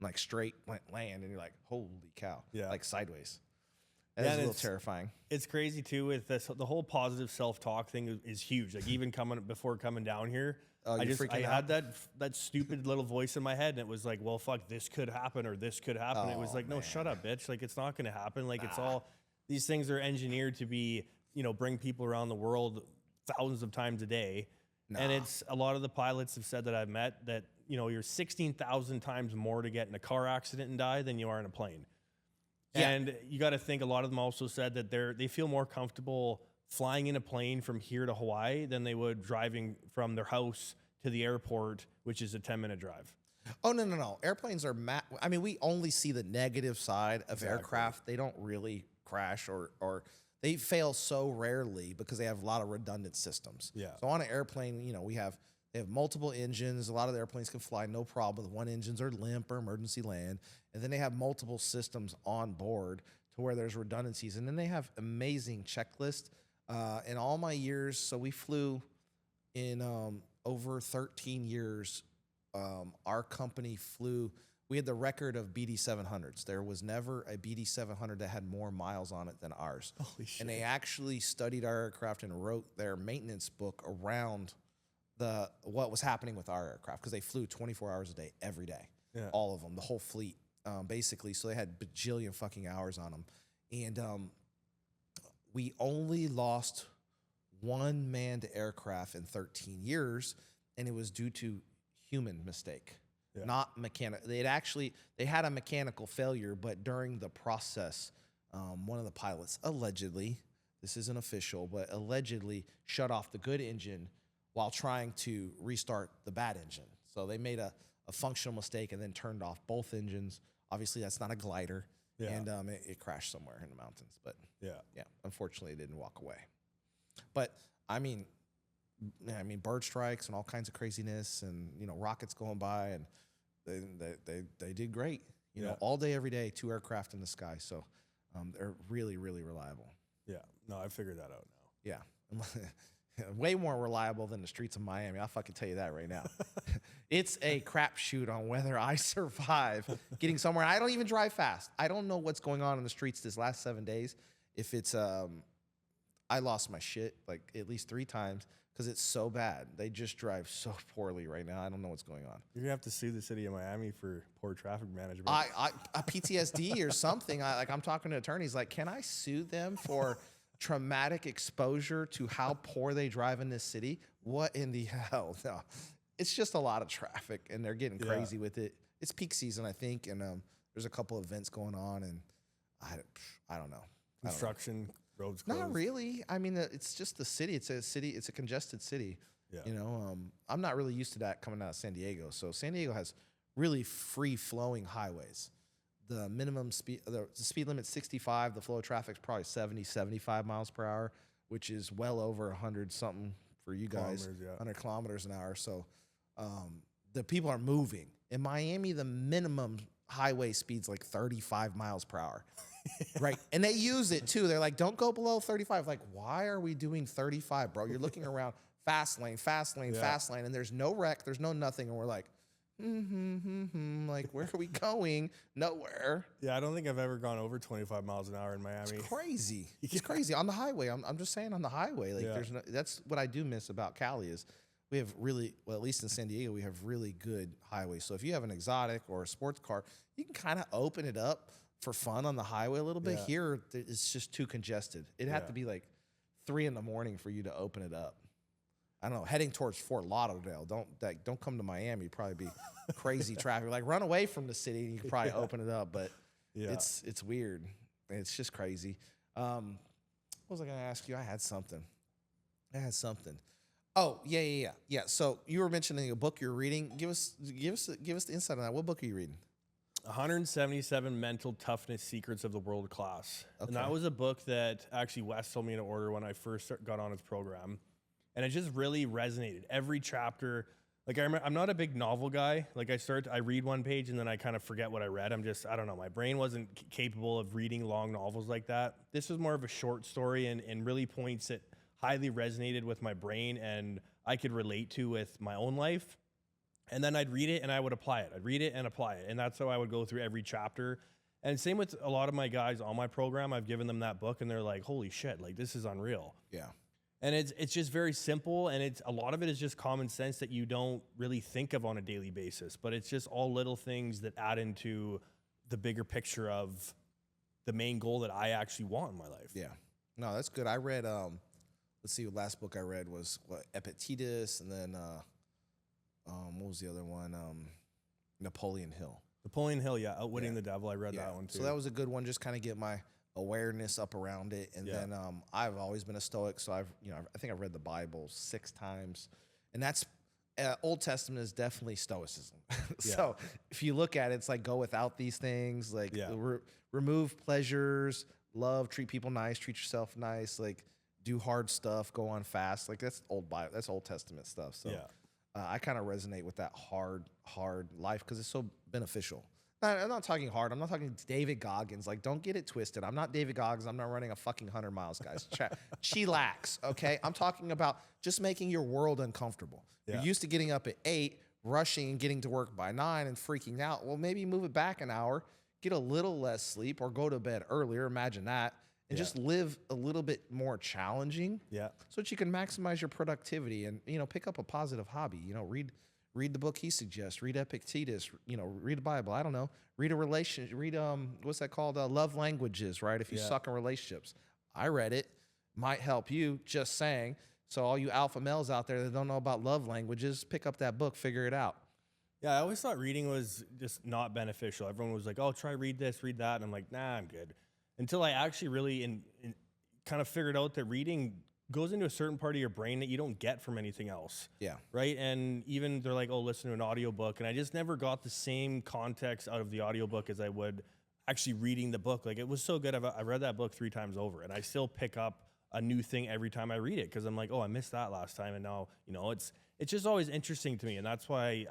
like straight land, and you're like, holy cow, Yeah. like sideways. That's a little terrifying. It's crazy too with this. The whole positive self-talk thing is huge. Like even before coming down here, Oh, I had that stupid little voice in my head, and it was like, well, fuck, this could happen or this could happen. It was Oh, like, no, man. shut up, bitch. Like it's not going to happen. Like it's all, these things are engineered to be, bring people around the world thousands of times a day. And it's a lot of the pilots have said that I've met that, you're 16,000 times more to get in a car accident and die than you are in a plane. Yeah. And you got to think a lot of them also said that they feel more comfortable flying in a plane from here to Hawaii than they would driving from their house to the airport, which is a 10-minute drive. Oh, no. Airplanes are I mean, we only see the negative side of aircraft. They don't really crash or they fail so rarely because they have a lot of redundant systems. Yeah. So on an airplane, they have multiple engines. A lot of the airplanes can fly no problem with one engines or limp or emergency land. And then they have multiple systems on board to where there's redundancies. And then they have amazing checklists. In all my years, so we flew in over 13 years. Our company flew, we had the record of BD 700s. There was never a BD 700 that had more miles on it than ours. Holy shit. And they actually studied our aircraft and wrote their maintenance book around what was happening with our aircraft because they flew 24 hours a day, every day. Yeah. All of them, the whole fleet, basically. So they had bajillion fucking hours on them. And we only lost one manned aircraft in 13 years, and it was due to human mistake, not mechanical. They had a mechanical failure, but during the process, one of the pilots allegedly, this isn't official, but allegedly shut off the good engine while trying to restart the bad engine. So they made a functional mistake and then turned off both engines. Obviously, that's not a glider, and it crashed somewhere in the mountains. But yeah, unfortunately, it didn't walk away. But I mean, bird strikes and all kinds of craziness, and rockets going by, and they did great. All day, every day, 2 aircraft in the sky. So they're really, really reliable. Yeah. No, I figured that out now. Yeah. Way more reliable than the streets of Miami. I'll fucking tell you that right now. It's a crapshoot on whether I survive getting somewhere. I don't even drive fast. I don't know what's going on in the streets this last 7 days. If it's, I lost my shit like at least 3 times because it's so bad. They just drive so poorly right now. I don't know what's going on. You're gonna have to sue the city of Miami for poor traffic management. A PTSD or something. I'm talking to attorneys like, can I sue them for traumatic exposure to how poor they drive in this city? What in the hell? No, it's just a lot of traffic, and they're getting crazy with it. It's peak season, I think, and there's a couple events going on, and I don't know. Construction, roads closed. Not really. I mean, it's just the city. It's a city. It's a congested city. Yeah. I'm not really used to that coming out of San Diego. So San Diego has really free flowing highways. The minimum speed, the speed limit's 65. The flow of traffic's probably 70, 75 miles per hour, which is well over 100 something for you guys. 100 kilometers an hour. So the people are moving. In Miami, the minimum highway speed's like 35 miles per hour. Right. And they use it too. They're like, don't go below 35. Like, why are we doing 35, bro? You're looking around fast lane, fast lane, fast lane, and there's no wreck, there's no nothing. And we're like, like, where are we going? Nowhere. Yeah, I don't think I've ever gone over 25 miles an hour in Miami. It's crazy. It's crazy on the highway. I'm just saying on the highway. Like, there's no, that's what I do miss about Cali is we have really, well, at least in San Diego, we have really good highways. So if you have an exotic or a sports car, you can kind of open it up for fun on the highway a little bit. Here, it's just too congested. It'd have to be like 3 a.m. for you to open it up. I don't know, heading towards Fort Lauderdale. Don't come to Miami. You'd probably be crazy traffic. Like, run away from the city and you could probably open it up. But it's weird. It's just crazy. What was I going to ask you? I had something. Oh, yeah. So you were mentioning a book you're reading. Give us the insight on that. What book are you reading? 177 Mental Toughness Secrets of the World Class. Okay. And that was a book that actually Wes told me to order when I first got on his program. And it just really resonated. Every chapter, like I'm not a big novel guy. Like I read one page and then I kind of forget what I read. I don't know. My brain wasn't capable of reading long novels like that. This was more of a short story and really points that highly resonated with my brain and I could relate to with my own life. And then I'd read it and I would apply it. I'd read it and apply it. And that's how I would go through every chapter. And same with a lot of my guys on my program. I've given them that book and they're like, holy shit, like this is unreal. Yeah. And it's just very simple. And a lot of it is just common sense that you don't really think of on a daily basis. But it's just all little things that add into the bigger picture of the main goal that I actually want in my life. Yeah. No, that's good. I read, let's see, the last book I read was Epictetus, and then what was the other one? Napoleon Hill. Napoleon Hill, yeah. Outwitting the Devil. I read that one too. So that was a good one, just kind of get my awareness up around it. And then I've always been a Stoic, so I think I've read the Bible 6 times. And that's, Old Testament is definitely Stoicism. So if you look at it, it's like go without these things, like remove pleasures, love, treat people nice, treat yourself nice, like do hard stuff, go on fast. Like that's old Bible, that's Old Testament stuff. So I kind of resonate with that hard life because it's so beneficial. I'm not talking hard. I'm not talking David Goggins. Like, don't get it twisted. I'm not David Goggins. I'm not running a fucking 100 miles, guys. Chillax, okay? I'm talking about just making your world uncomfortable. You're used to getting up at 8, rushing and getting to work by 9 and freaking out. Well, maybe move it back an hour, get a little less sleep, or go to bed earlier. Imagine that. And just live a little bit more challenging so that you can maximize your productivity and, pick up a positive hobby. Read the book he suggests. Read Epictetus. Read the Bible. I don't know. Read what's that called? Love Languages, right? If you suck in relationships. I read it. Might help you, just saying. So all you alpha males out there that don't know about love languages, pick up that book, figure it out. Yeah, I always thought reading was just not beneficial. Everyone was like, oh, try read this, read that. And I'm like, nah, I'm good. Until I actually really kind of figured out that reading goes into a certain part of your brain that you don't get from anything else. Yeah. Right? And even they're like, oh, listen to an audiobook. And I just never got the same context out of the audiobook as I would actually reading the book. Like, it was so good. I read that book 3 times over, and I still pick up a new thing every time I read it because I'm like, oh, I missed that last time. And now, it's just always interesting to me. And that's why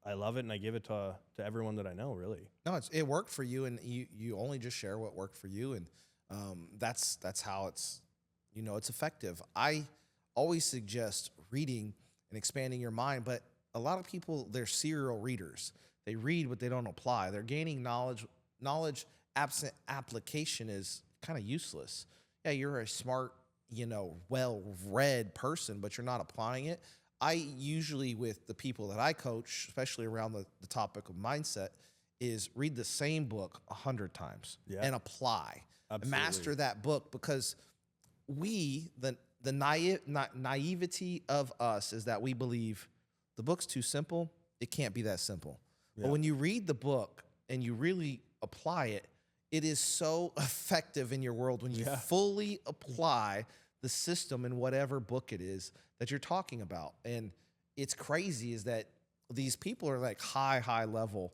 I love it and I give it to everyone that I know, really. No, it worked for you, and you only just share what worked for you. And that's how it's effective. I always suggest reading and expanding your mind, but a lot of people, they're serial readers. They read, but they don't apply. They're gaining knowledge. Knowledge absent application is kind of useless. Yeah, you're a smart, well-read person, but you're not applying it. I usually, with the people that I coach, especially around the topic of mindset, is read the same book 100 times and apply. Absolutely. Master that book, because the naivety of us is that we believe the book's too simple. It can't be that simple. But when you read the book and you really apply it, it is so effective in your world when you fully apply the system in whatever book it is that you're talking about. And it's crazy is that these people are like high level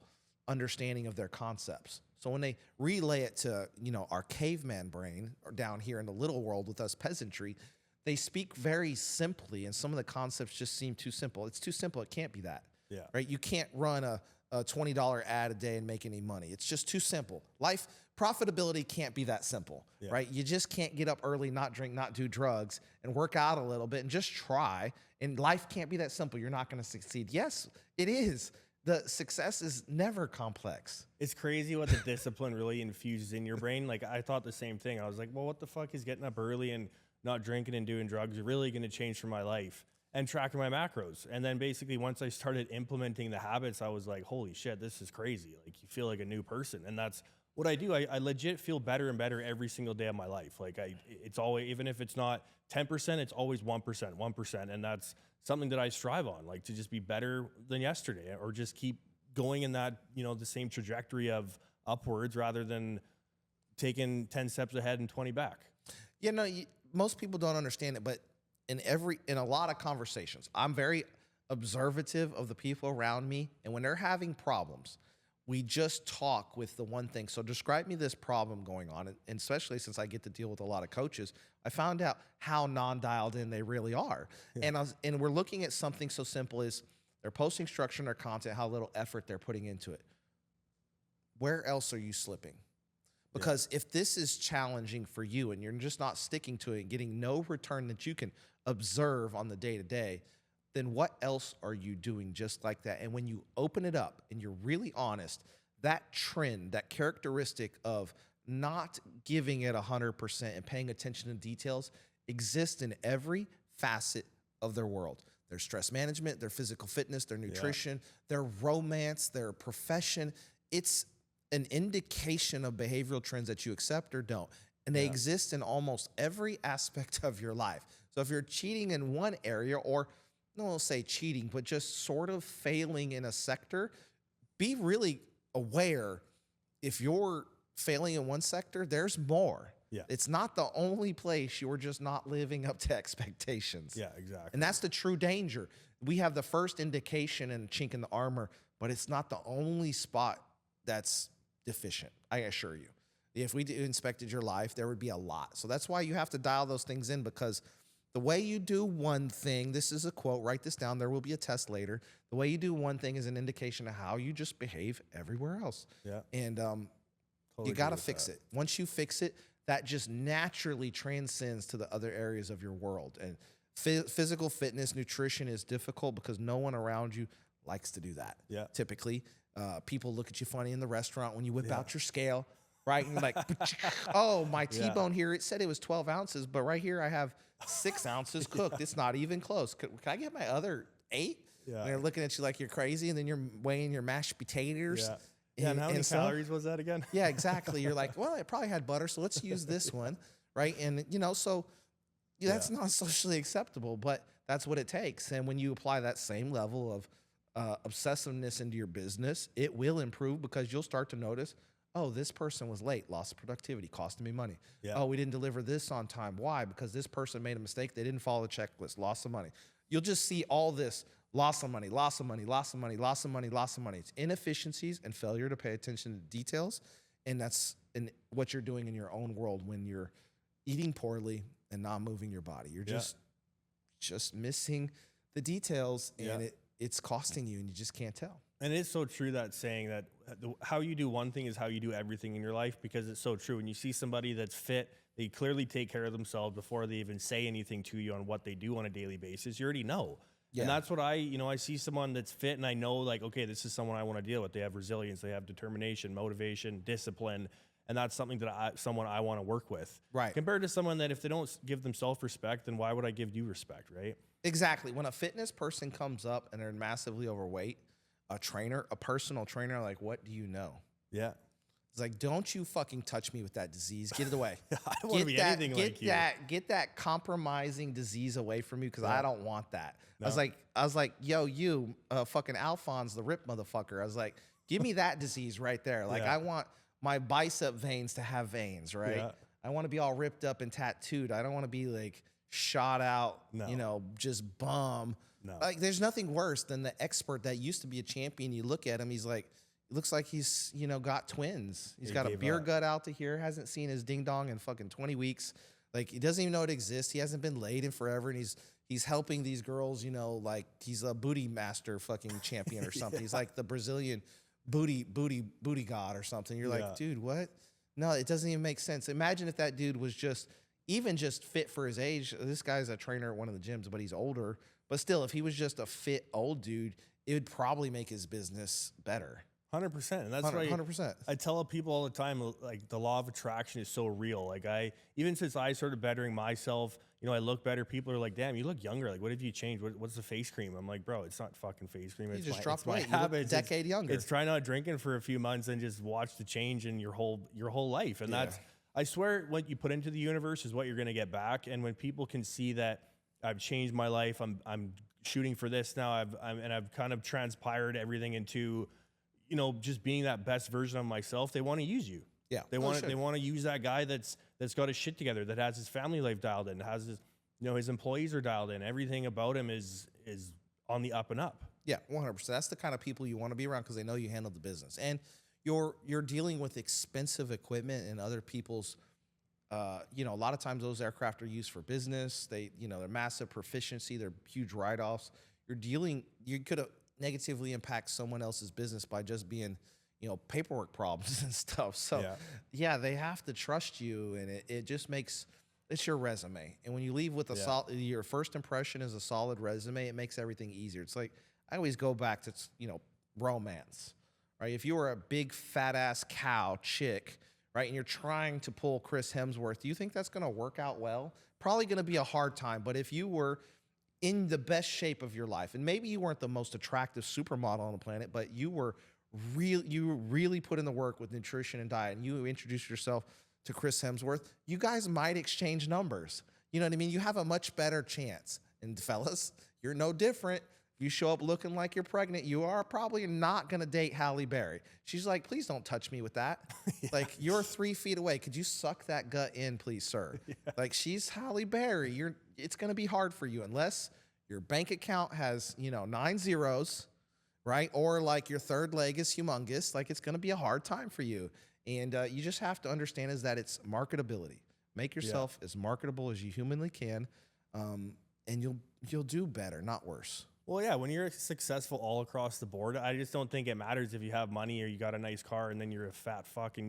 understanding of their concepts. So when they relay it to, our caveman brain or down here in the little world with us peasantry, they speak very simply, and some of the concepts just seem too simple. It's too simple. It can't be that. Right? You can't run a $20 ad a day and make any money. It's just too simple. Life profitability can't be that simple, right? You just can't get up early, not drink, not do drugs, and work out a little bit and just try. And life can't be that simple. You're not going to succeed. Yes, it is. The success is never complex. It's crazy what the discipline really infuses in your brain. Like, I thought the same thing. I was like, well, what the fuck is getting up early and not drinking and doing drugs really going to change for my life? And tracking my macros. And then basically once I started implementing the habits, I was like, holy shit, this is crazy. Like, you feel like a new person. And that's what I do. I legit feel better and better every single day of my life. Like, it's always, even if it's not 10%, it's always 1%. And that's something that I strive on, like to just be better than yesterday, or just keep going in that, you know, the same trajectory of upwards rather than taking 10 steps ahead and 20 back. You know, most people don't understand it, but in a lot of conversations, I'm very observative of the people around me. And when they're having problems, we just talk with the one thing. So describe me this problem going on. And especially since I get to deal with a lot of coaches, I found out how non-dialed in they really are. Yeah. And we're looking at something so simple as their posting structure and their content, how little effort they're putting into it. Where else are you slipping? Because if this is challenging for you and you're just not sticking to it and getting no return that you can observe on the day-to-day, then what else are you doing just like that? And when you open it up and you're really honest, that trend, that characteristic of not giving it 100% and paying attention to details exists in every facet of their world. Their stress management, their physical fitness, their nutrition, their romance, their profession. It's an indication of behavioral trends that you accept or don't. And they exist in almost every aspect of your life. So if you're cheating in one area, or I won't say cheating, but just sort of failing in a sector, be really aware if you're failing in one sector, there's more. Yeah. It's not the only place you're just not living up to expectations. Yeah, exactly. And that's the true danger. We have the first indication and chink in the armor, but it's not the only spot that's deficient, I assure you. If we inspected your life, there would be a lot. So that's why you have to dial those things in, because the way you do one thing, this is a quote, write this down, there will be a test later. The way you do one thing is an indication of how you just behave everywhere else. Yeah. And totally you got to fix it. Once you fix it, that just naturally transcends to the other areas of your world. And physical fitness, nutrition is difficult because no one around you likes to do that. Yeah. Typically, people look at you funny in the restaurant when you whip out your scale, right? And like, oh, my T-bone here, it said it was 12 ounces, but right here I have 6 ounces cooked. It's not even close. Can I get my other 8? Yeah. And they're looking at you like you're crazy, and then you're weighing your mashed potatoes. Yeah. And how many calories was that again? Yeah, exactly. You're like, well, it probably had butter, so let's use this one, right? And, you know, so that's not socially acceptable, but that's what it takes. And when you apply that same level of obsessiveness into your business, it will improve, because you'll start to notice, oh, this person was late, lost productivity, costing me money. Yeah. Oh, we didn't deliver this on time. Why? Because this person made a mistake. They didn't follow the checklist, lost some money. You'll just see all this, loss of money, loss of money, loss of money, loss of money, loss of money. It's inefficiencies and failure to pay attention to details. And that's what you're doing in your own world when you're eating poorly and not moving your body. You're just missing the details, and it's costing you, and you just can't tell. And it's so true, that saying that how you do one thing is how you do everything in your life, because it's so true. When you see somebody that's fit, they clearly take care of themselves before they even say anything to you on what they do on a daily basis. You already know. Yeah. And that's what I see someone that's fit, and I know, like, okay, this is someone I want to deal with. They have resilience, they have determination, motivation, discipline, and that's something that someone I want to work with. Right. Compared to someone that if they don't give them self-respect, then why would I give you respect, right? Exactly. When a fitness person comes up and they're massively overweight, a personal trainer, like, what do you know? Yeah. It's like, don't you fucking touch me with that disease. Get it away. I don't want to be anything like you. Get that compromising disease away from me, because I don't want that. No. I was like, yo, you fucking Alphonse the Rip motherfucker. I was like, give me that disease right there. Like, I want my bicep veins to have veins, right? Yeah. I want to be all ripped up and tattooed. I don't want to be like shot out, just bum. No. Like, there's nothing worse than the expert that used to be a champion. You look at him, he's like, it looks like he's, got twins. He's got a beer gut out to here, hasn't seen his ding dong in fucking 20 weeks. Like, he doesn't even know it exists. He hasn't been laid in forever, and he's helping these girls, like he's a booty master fucking champion or something. He's like the Brazilian booty god or something. You're like, dude, what? No, it doesn't even make sense. Imagine if that dude was even just fit for his age. This guy's a trainer at one of the gyms, but he's older. But still, if he was just a fit old dude, it would probably make his business better. 100%. And that's 100%. I tell people all the time, like the law of attraction is so real. Like even since I started bettering myself, you know, I look better. People are like, damn, you look younger. Like, what have you changed? What's the face cream? I'm like, bro, it's not fucking face cream. You just dropped weight. You look a decade younger. It's try not drinking for a few months and just watch the change in your whole life. And that's, I swear, what you put into the universe is what you're going to get back. And when people can see that I've changed my life, I'm shooting for this now. I've kind of transpired everything into, you know, just being that best version of myself. They want to use you. Yeah, they want to use that guy that's got his shit together, that has his family life dialed in, has his, you know, his employees are dialed in. Everything about him is on the up and up. Yeah, 100%. That's the kind of people you want to be around because they know you handle the business, and you're dealing with expensive equipment and other people's. You know, a lot of times those aircraft are used for business. They're massive proficiency. They're huge write-offs. You could negatively impact someone else's business by just being, you know, paperwork problems and stuff. So yeah, they have to trust you, and it just makes, it's your resume. And when you leave with your first impression is a solid resume, it makes everything easier. It's like, I always go back to, you know, romance, right? If you were a big fat ass cow chick, right, and you're trying to pull Chris Hemsworth, do you think that's going to work out well? Probably going to be a hard time. But if you were in the best shape of your life, and maybe you weren't the most attractive supermodel on the planet, but you really put in the work with nutrition and diet, and you introduced yourself to Chris Hemsworth, you guys might exchange numbers. You know what I mean? You have a much better chance. And fellas, you're no different. You show up looking like you're pregnant, you are probably not going to date Halle Berry. She's like, please don't touch me with that. Like, you're 3 feet away. Could you suck that gut in, please, sir? Like, she's Halle Berry. It's going to be hard for you unless your bank account has, you know, 9 zeros, right? Or like your third leg is humongous. Like, it's going to be a hard time for you. And you just have to understand is that it's marketability. Make yourself as marketable as you humanly can, and you'll do better, not worse. Well, yeah, when you're successful all across the board, I just don't think it matters if you have money or you got a nice car and then you're a fat fuck and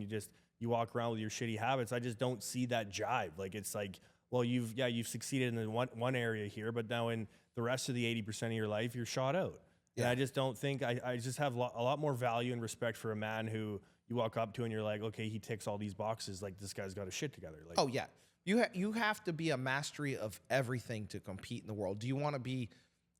you walk around with your shitty habits. I just don't see that jive. Like, it's like, well, you've succeeded in one area here, but now in the rest of the 80% of your life, you're shot out. Yeah. And I just don't think, I just have a lot more value and respect for a man who you walk up to and you're like, okay, he ticks all these boxes. Like, this guy's got his shit together. Like, oh yeah. You have to be a mastery of everything to compete in the world. Do you want to be,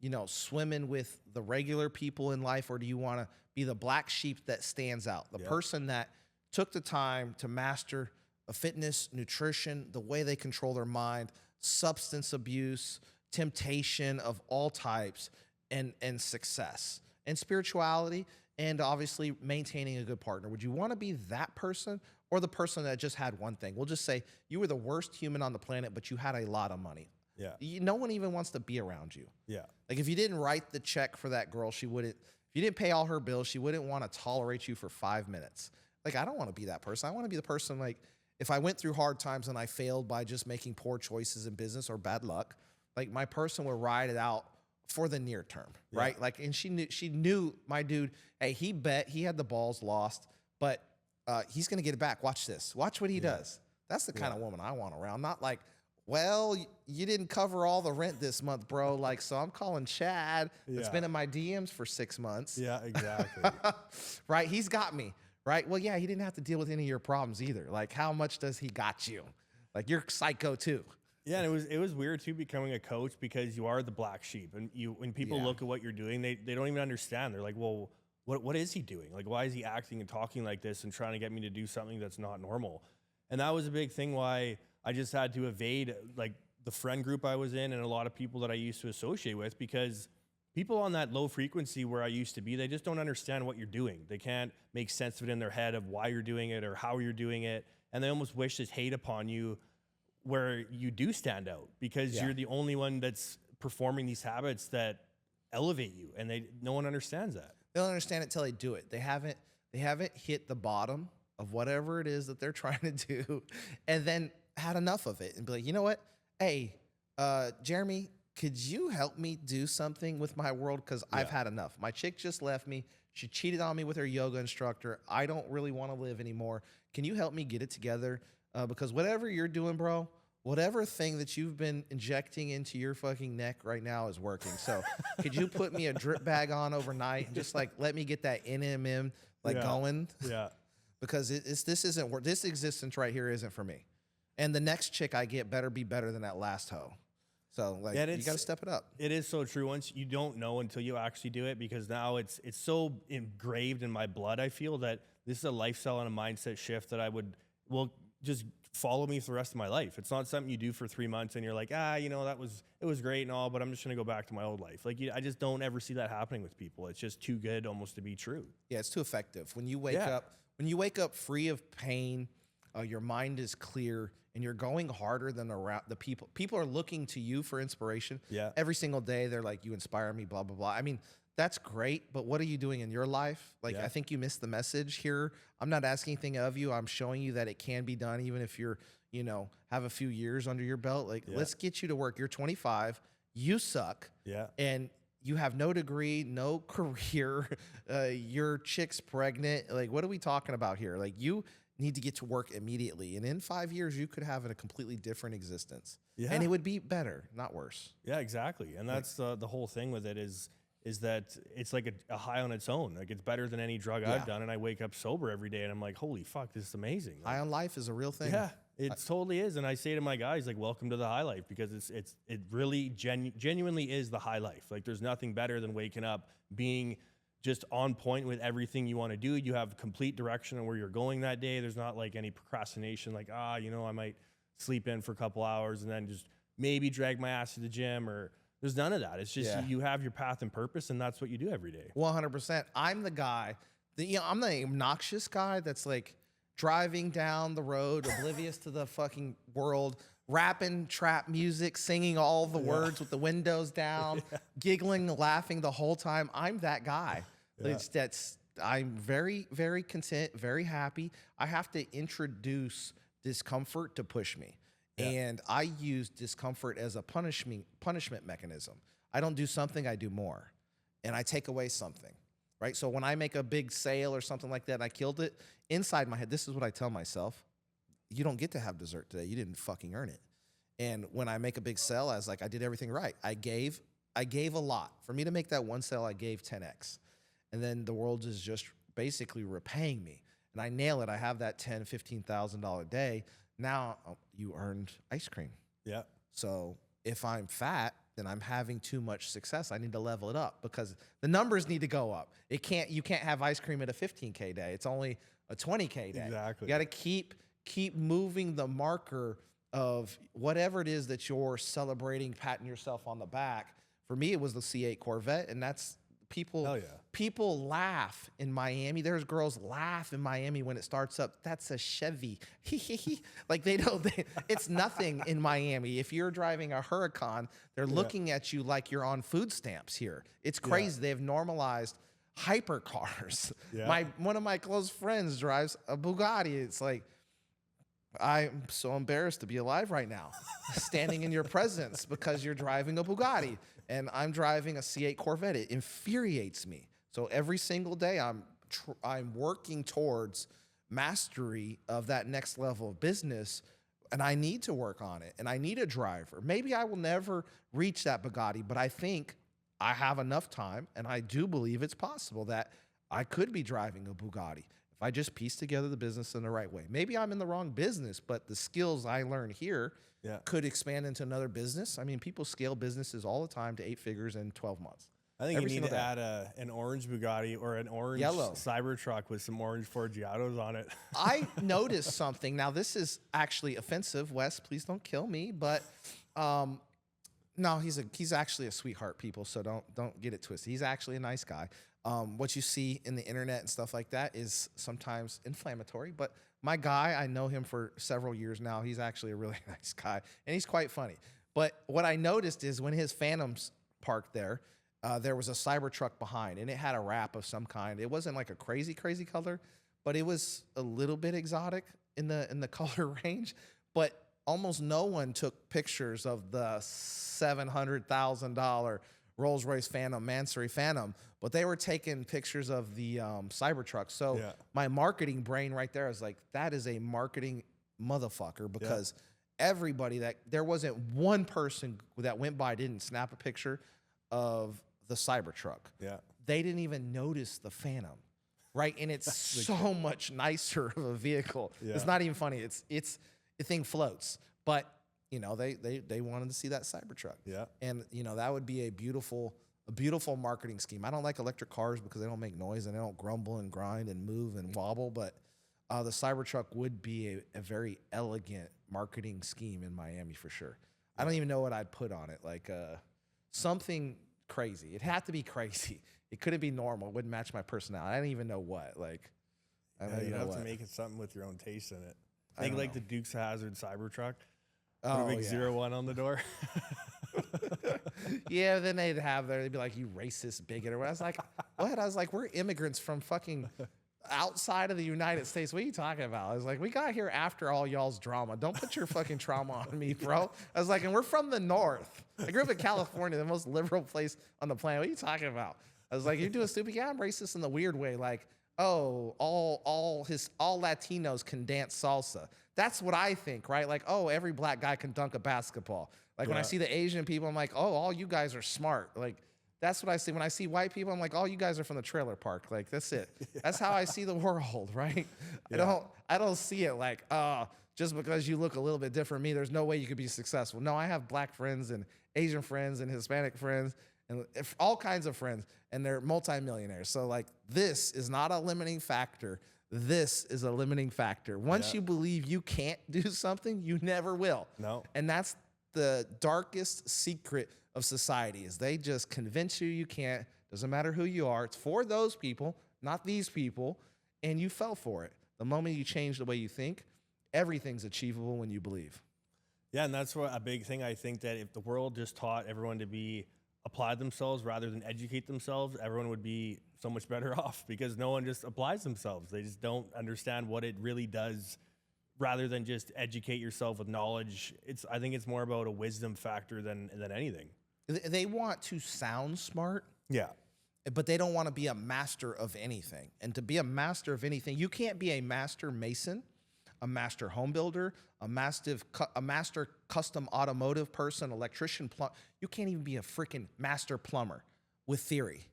you know, swimming with the regular people in life, or do you want to be the black sheep that stands out? The person that took the time to master a fitness, nutrition, the way they control their mind, substance abuse, temptation of all types, and success, and spirituality, and obviously maintaining a good partner. Would you want to be that person, or the person that just had one thing? We'll just say you were the worst human on the planet, but you had a lot of money. Yeah. No one even wants to be around you. Yeah. Like, if you didn't write the check for that girl, if you didn't pay all her bills, she wouldn't want to tolerate you for 5 minutes. Like, I don't want to be that person. I want to be the person, like, if I went through hard times and I failed by just making poor choices in business or bad luck, like, my person would ride it out for the near term, right? Like, and she knew my dude, hey, he had the balls lost, but he's going to get it back. Watch this. Watch what he does. That's the kind of woman I want around. Not like, well, you didn't cover all the rent this month, bro. Like, so I'm calling Chad. It's been in my DMs for 6 months. Yeah, exactly. Right? He's got me. Right? Well, yeah, he didn't have to deal with any of your problems either. Like, how much does he got you? Like, you're psycho too. Yeah, and it was weird too becoming a coach, because you are the black sheep, and when people look at what you're doing, they don't even understand. They're like, well, what is he doing? Like, why is he acting and talking like this and trying to get me to do something that's not normal? And that was a big thing why I just had to evade, like, the friend group I was in and a lot of people that I used to associate with, because people on that low frequency where I used to be, they just don't understand what you're doing. They can't make sense of it in their head of why you're doing it or how you're doing it. And they almost wish this hate upon you where you do stand out, because you're the only one that's performing these habits that elevate you. And no one understands that. They don't understand it till they do it. They haven't hit the bottom of whatever it is that they're trying to do, and then had enough of it and be like, you know what? Hey, Jeremy, could you help me do something with my world? Because I've had enough. My chick just left me. She cheated on me with her yoga instructor. I don't really want to live anymore. Can you help me get it together? Because whatever you're doing, bro, whatever thing that you've been injecting into your fucking neck right now is working. So could you put me a drip bag on overnight and just like let me get that NMM going? Yeah. Because this isn't work. This existence right here isn't for me. And the next chick I get better be better than that last hoe. So like you got to step it up. It is so true. Once you don't know until you actually do it, because now it's so engraved in my blood. I feel that this is a lifestyle and a mindset shift that will just follow me for the rest of my life. It's not something you do for 3 months and you're like, it was great and all, but I'm just gonna go back to my old life. Like I just don't ever see that happening with people. It's just too good almost to be true. Yeah, it's too effective. When you wake up free of pain, your mind is clear, and you're going harder than the people. People are looking to you for inspiration. Yeah. Every single day, they're like, you inspire me, blah, blah, blah. I mean, that's great, but what are you doing in your life? Like, I think you missed the message here. I'm not asking anything of you. I'm showing you that it can be done, even if you're, have a few years under your belt. Like, let's get you to work. You're 25. You suck. Yeah. And you have no degree, no career. Your chick's pregnant. Like, what are we talking about here? Like, you need to get to work immediately. And in 5 years, you could have a completely different existence. Yeah. And it would be better, not worse. Yeah, exactly. And that's the whole thing with it is that it's like a high on its own. Like it's better than any drug I've done. And I wake up sober every day and I'm like, holy fuck, this is amazing. Like, high on life is a real thing. Yeah, it totally is. And I say to my guys, like, welcome to the high life, because it really genuinely is the high life. Like there's nothing better than waking up, being just on point with everything you want to do. You have complete direction on where you're going that day. There's not like any procrastination, like, I might sleep in for a couple hours and then just maybe drag my ass to the gym, or there's none of that. It's just you have your path and purpose, and that's what you do every day. 100%. I'm the guy, I'm the obnoxious guy that's like driving down the road, oblivious to the fucking world, rapping trap music, singing all the words with the windows down, giggling, laughing the whole time. I'm that guy. I'm very, very content, very happy. I have to introduce discomfort to push me. Yeah. And I use discomfort as a punishment mechanism. I don't do something, I do more. And I take away something, right? So when I make a big sale or something like that and I killed it, inside my head, this is what I tell myself: you don't get to have dessert today. You didn't fucking earn it. And when I make a big sale, I was like, I did everything right. I gave a lot. For me to make that one sale, I gave 10x. And then the world is just basically repaying me. And I nail it. I have that $10,000, $15,000 day. Now you earned ice cream. Yeah. So if I'm fat, then I'm having too much success. I need to level it up because the numbers need to go up. You can't have ice cream at a 15K day. It's only a 20K day. Exactly. You got to keep moving the marker of whatever it is that you're celebrating, patting yourself on the back. For me, it was the C8 Corvette, and that's people laugh in Miami. There's girls laugh in Miami when it starts up. That's a Chevy. Like it's nothing in Miami. If you're driving a Huracan, they're looking at you like you're on food stamps here. It's crazy. They've normalized hypercars. Yeah. One of my close friends drives a Bugatti. It's like, I'm so embarrassed to be alive right now, standing in your presence because you're driving a Bugatti and I'm driving a C8 Corvette. It infuriates me. So every single day I'm working towards mastery of that next level of business, and I need to work on it, and I need a driver. Maybe I will never reach that Bugatti, but I think I have enough time, and I do believe it's possible that I could be driving a Bugatti. I just piece together the business in the right way. Maybe I'm in the wrong business, but the skills I learn here could expand into another business. I mean, people scale businesses all the time to 8 figures in 12 months. I think you need to add an orange Bugatti or an orange Cybertruck with some orange Forgiatos on it. I noticed something. Now, this is actually offensive. Wes, please don't kill me. But no, he's actually a sweetheart, people, so don't get it twisted. He's actually a nice guy. What you see in the internet and stuff like that is sometimes inflammatory, but my guy, I know him for several years now. He's actually a really nice guy, and he's quite funny. But what I noticed is when his Phantoms parked there was a Cybertruck behind, and it had a wrap of some kind. It wasn't like a crazy color, but it was a little bit exotic in the color range. But almost no one took pictures of the $700,000 Rolls-Royce Phantom, Mansory Phantom. but they were taking pictures of the Cybertruck. So Yeah. my marketing brain right there is like, that is a marketing motherfucker, because everybody that there wasn't one person that went by didn't snap a picture of the Cybertruck. Yeah. They didn't even notice the Phantom, right? And it's so much nicer of a vehicle. Yeah. It's not even funny. It's the thing floats, but you know they wanted to see that Cybertruck. Yeah. And you know that would be a beautiful marketing scheme. I don't like electric cars because they don't make noise and they don't grumble and grind and move and wobble, but the Cybertruck would be a very elegant marketing scheme in Miami for sure. I don't even know what I'd put on it, like something crazy. It had to be crazy. It couldn't be normal. It wouldn't match my personality. I don't even know what. Like, I don't Yeah, even you'd know have what. to make it something with your own taste in it. I Think don't like know. the Dukes of Hazzard Cybertruck. Put Oh, a big yeah. 01 on the door. Yeah, then they'd be like, you racist bigot or what. I was like, what? I was like, we're immigrants from fucking outside of the United States. What are you talking about? I was like, we got here after all y'all's drama. Don't put your fucking trauma on me, bro. I was like, and we're from the North. I grew up in California, the most liberal place on the planet. What are you talking about? I was like, you're doing stupid. Yeah, I'm racist in the weird way. Like, oh, all Latinos can dance salsa. That's what I think, right? Like, oh, every black guy can dunk a basketball. Like when I Yeah. see the Asian people, I'm like, oh, all you guys are smart. Like that's what I see. When I see white people, I'm like, oh, you guys are from the trailer park. Like that's it. That's how I see the world, right? I don't see it like, just because you look a little bit different from me, there's no way you could be successful. No, I have black friends and Asian friends and Hispanic friends and all kinds of friends, and they're multimillionaires. So like this is not a limiting factor. This is a limiting factor. Once you believe you can't do something, you never will. No. And that's the darkest secret of society, is they just convince you can't. Doesn't matter who you are. It's for those people, not these people, and you fell for it. The moment you change the way you think, everything's achievable when you believe. Yeah, and that's what a big thing. I think that if the world just taught everyone to apply themselves rather than educate themselves, everyone would be so much better off, because no one just applies themselves. They just don't understand what it really does, rather than just educate yourself with knowledge. I think it's more about a wisdom factor than anything. They want to sound smart, Yeah. but they don't want to be a master of anything. And to be a master of anything, you can't be a master mason, a master home builder, a master custom automotive person, electrician, you can't even be a freaking master plumber with theory.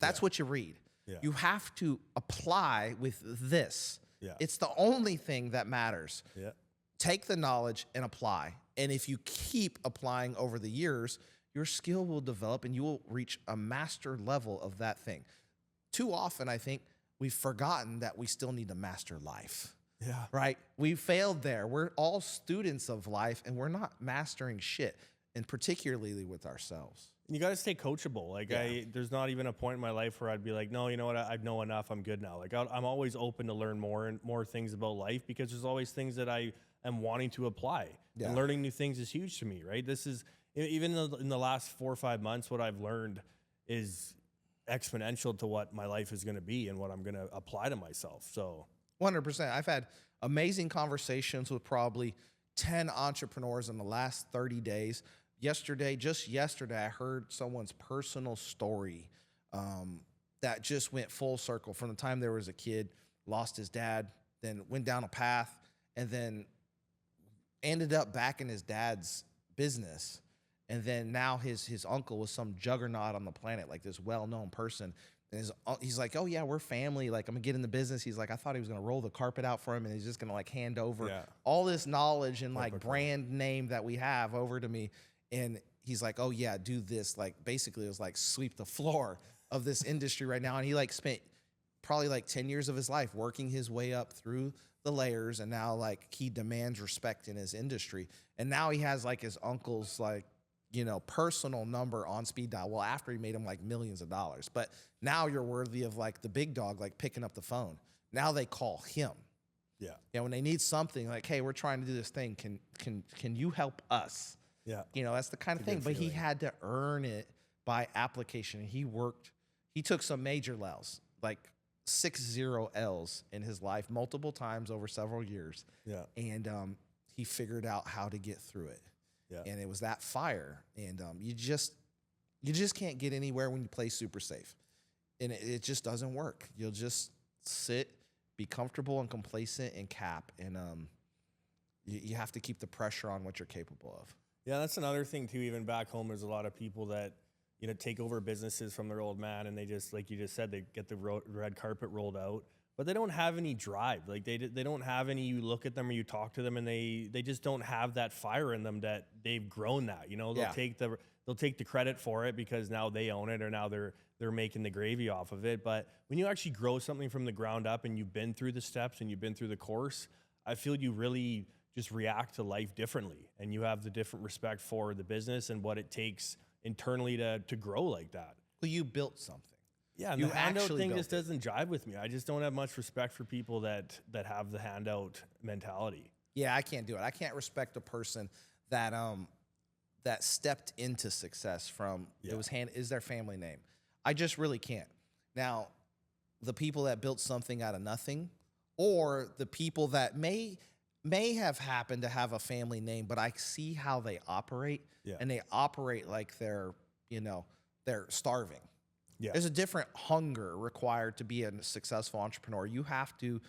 That's what you read. Yeah. You have to apply with this. Yeah. It's the only thing that matters. Yeah. Take the knowledge and apply. And if you keep applying over the years, your skill will develop and you will reach a master level of that thing. Too often, I think, we've forgotten that we still need to master life. Yeah. Right? We failed there. We're all students of life and we're not mastering shit, and particularly with ourselves. You got to stay coachable. Like there's not even a point in my life where I'd be like, no, you know what? I know enough. I'm good now. Like I'm always open to learn more and more things about life, because there's always things that I am wanting to apply. Yeah. And learning new things is huge to me, right? This is, even in the last 4 or 5 months, what I've learned is exponential to what my life is going to be and what I'm going to apply to myself. So 100%. I've had amazing conversations with probably 10 entrepreneurs in the last 30 days. Just yesterday, I heard someone's personal story that just went full circle from the time there was a kid, lost his dad, then went down a path, and then ended up back in his dad's business. And then now his uncle was some juggernaut on the planet, like this well-known person. And he's like, oh, yeah, we're family. Like, I'm going to get in the business. He's like, I thought he was going to roll the carpet out for him, and he's just going to, like, hand over all this knowledge and, like, brand name that we have over to me. And he's like, oh, yeah, do this. Like, basically, it was like sweep the floor of this industry right now. And he, like, spent probably, like, 10 years of his life working his way up through the layers. And now, like, he demands respect in his industry. And now he has, like, his uncle's, like, you know, personal number on speed dial. Well, after he made him like millions of dollars, but now you're worthy of like the big dog, like picking up the phone. Now they call him. yeah. Yeah. When they need something like, hey, we're trying to do this thing. Can you help us? Yeah. You know, that's the kind of thing, but he had to earn it by application. He took some major L's, like 60 L's in his life, multiple times over several years. Yeah. And he figured out how to get through it. Yeah. And it was that fire. And you just can't get anywhere when you play super safe. and it just doesn't work. You'll just sit, be comfortable and complacent and cap. And you have to keep the pressure on what you're capable of. Yeah, that's another thing too. Even back home, there's a lot of people that, you know, take over businesses from their old man, and they just, like you just said, they get the red carpet rolled out, but they don't have any drive. Like they don't have any. You look at them or you talk to them, and they just don't have that fire in them that they've grown that. You know, they'll take the credit for it because now they own it, or now they're making the gravy off of it. But when you actually grow something from the ground up and you've been through the steps and you've been through the course, I feel you really just react to life differently, and you have the different respect for the business and what it takes internally to grow like that. Well, you built something. Yeah, and You the handout actually thing built just it. doesn't jive with me. I just don't have much respect for people that have the handout mentality. Yeah, I can't do it. I can't respect a person that that stepped into success from is their family name. I just really can't. Now, the people that built something out of nothing, or the people that may have happened to have a family name, but I see how they operate, and they operate like they're starving. Yeah. There's a different hunger required to be a successful entrepreneur. You have to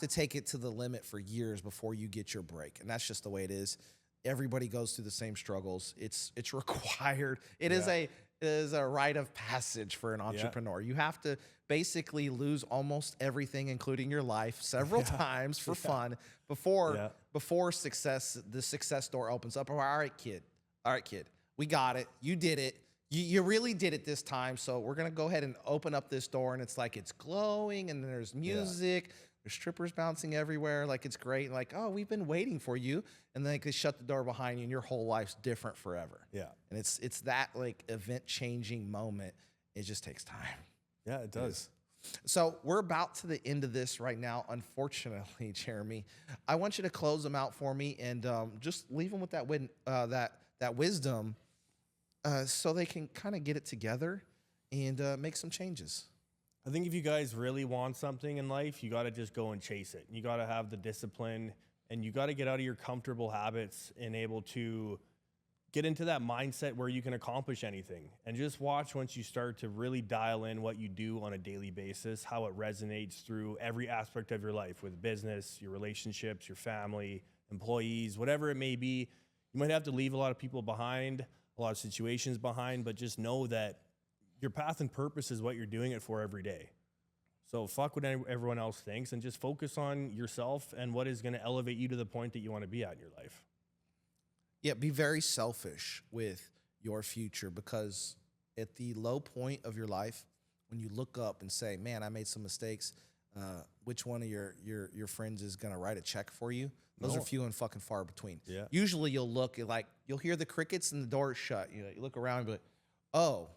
take it to the limit for years before you get your break, and that's just the way it is. Everybody goes through the same struggles. It's required. It is a rite of passage for an entrepreneur. You have to basically lose almost everything, including your life, several times for fun before the success door opens up. All right, kid, we got it. You did it. You really did it this time. So we're gonna go ahead and open up this door, and it's like it's glowing, and there's music. There's strippers bouncing everywhere. Like, it's great. Like, oh, we've been waiting for you. And then they shut the door behind you, and your whole life's different forever. Yeah. And it's that, like, event-changing moment. It just takes time. Yeah, it does. So we're about to the end of this right now, unfortunately, Jeremy. I want you to close them out for me, and just leave them with that wisdom so they can kind of get it together and make some changes. I think if you guys really want something in life, you got to just go and chase it. You got to have the discipline, and you got to get out of your comfortable habits and able to get into that mindset where you can accomplish anything. And just watch once you start to really dial in what you do on a daily basis, how it resonates through every aspect of your life, with business, your relationships, your family, employees, whatever it may be. You might have to leave a lot of people behind, a lot of situations behind, but just know that your path and purpose is what you're doing it for every day. So fuck what everyone else thinks, and just focus on yourself and what is going to elevate you to the point that you want to be at in your life. Yeah, be very selfish with your future, because at the low point of your life, when you look up and say, man, I made some mistakes, which one of your friends is going to write a check for you? Those are few and fucking far between. Yeah. Usually you'll hear the crickets and the door is shut. You look around and be like, oh,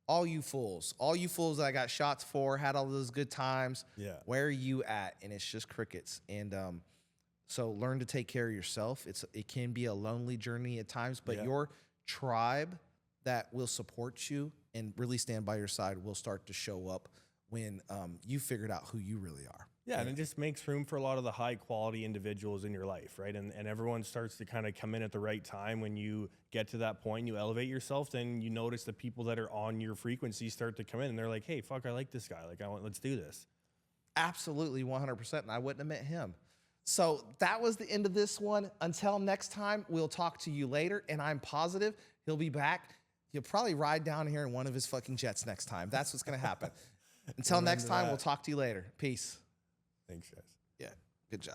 all you fools that I got shots for, had all those good times. Yeah. Where are you at? And it's just crickets. And so learn to take care of yourself. It can be a lonely journey at times, but your tribe that will support you and really stand by your side will start to show up when you figured out who you really are. Yeah, and it just makes room for a lot of the high quality individuals in your life, right? And everyone starts to kind of come in at the right time. When you get to that point, you elevate yourself, then you notice the people that are on your frequency start to come in, and they're like, hey, fuck, I like this guy. Like, let's do this. Absolutely, 100%, and I wouldn't have met him. So that was the end of this one. Until next time, we'll talk to you later, and I'm positive he'll be back. He'll probably ride down here in one of his fucking jets next time. That's what's going to happen. Until next time, we'll talk to you later. Peace. Thanks, guys. Yeah, good job.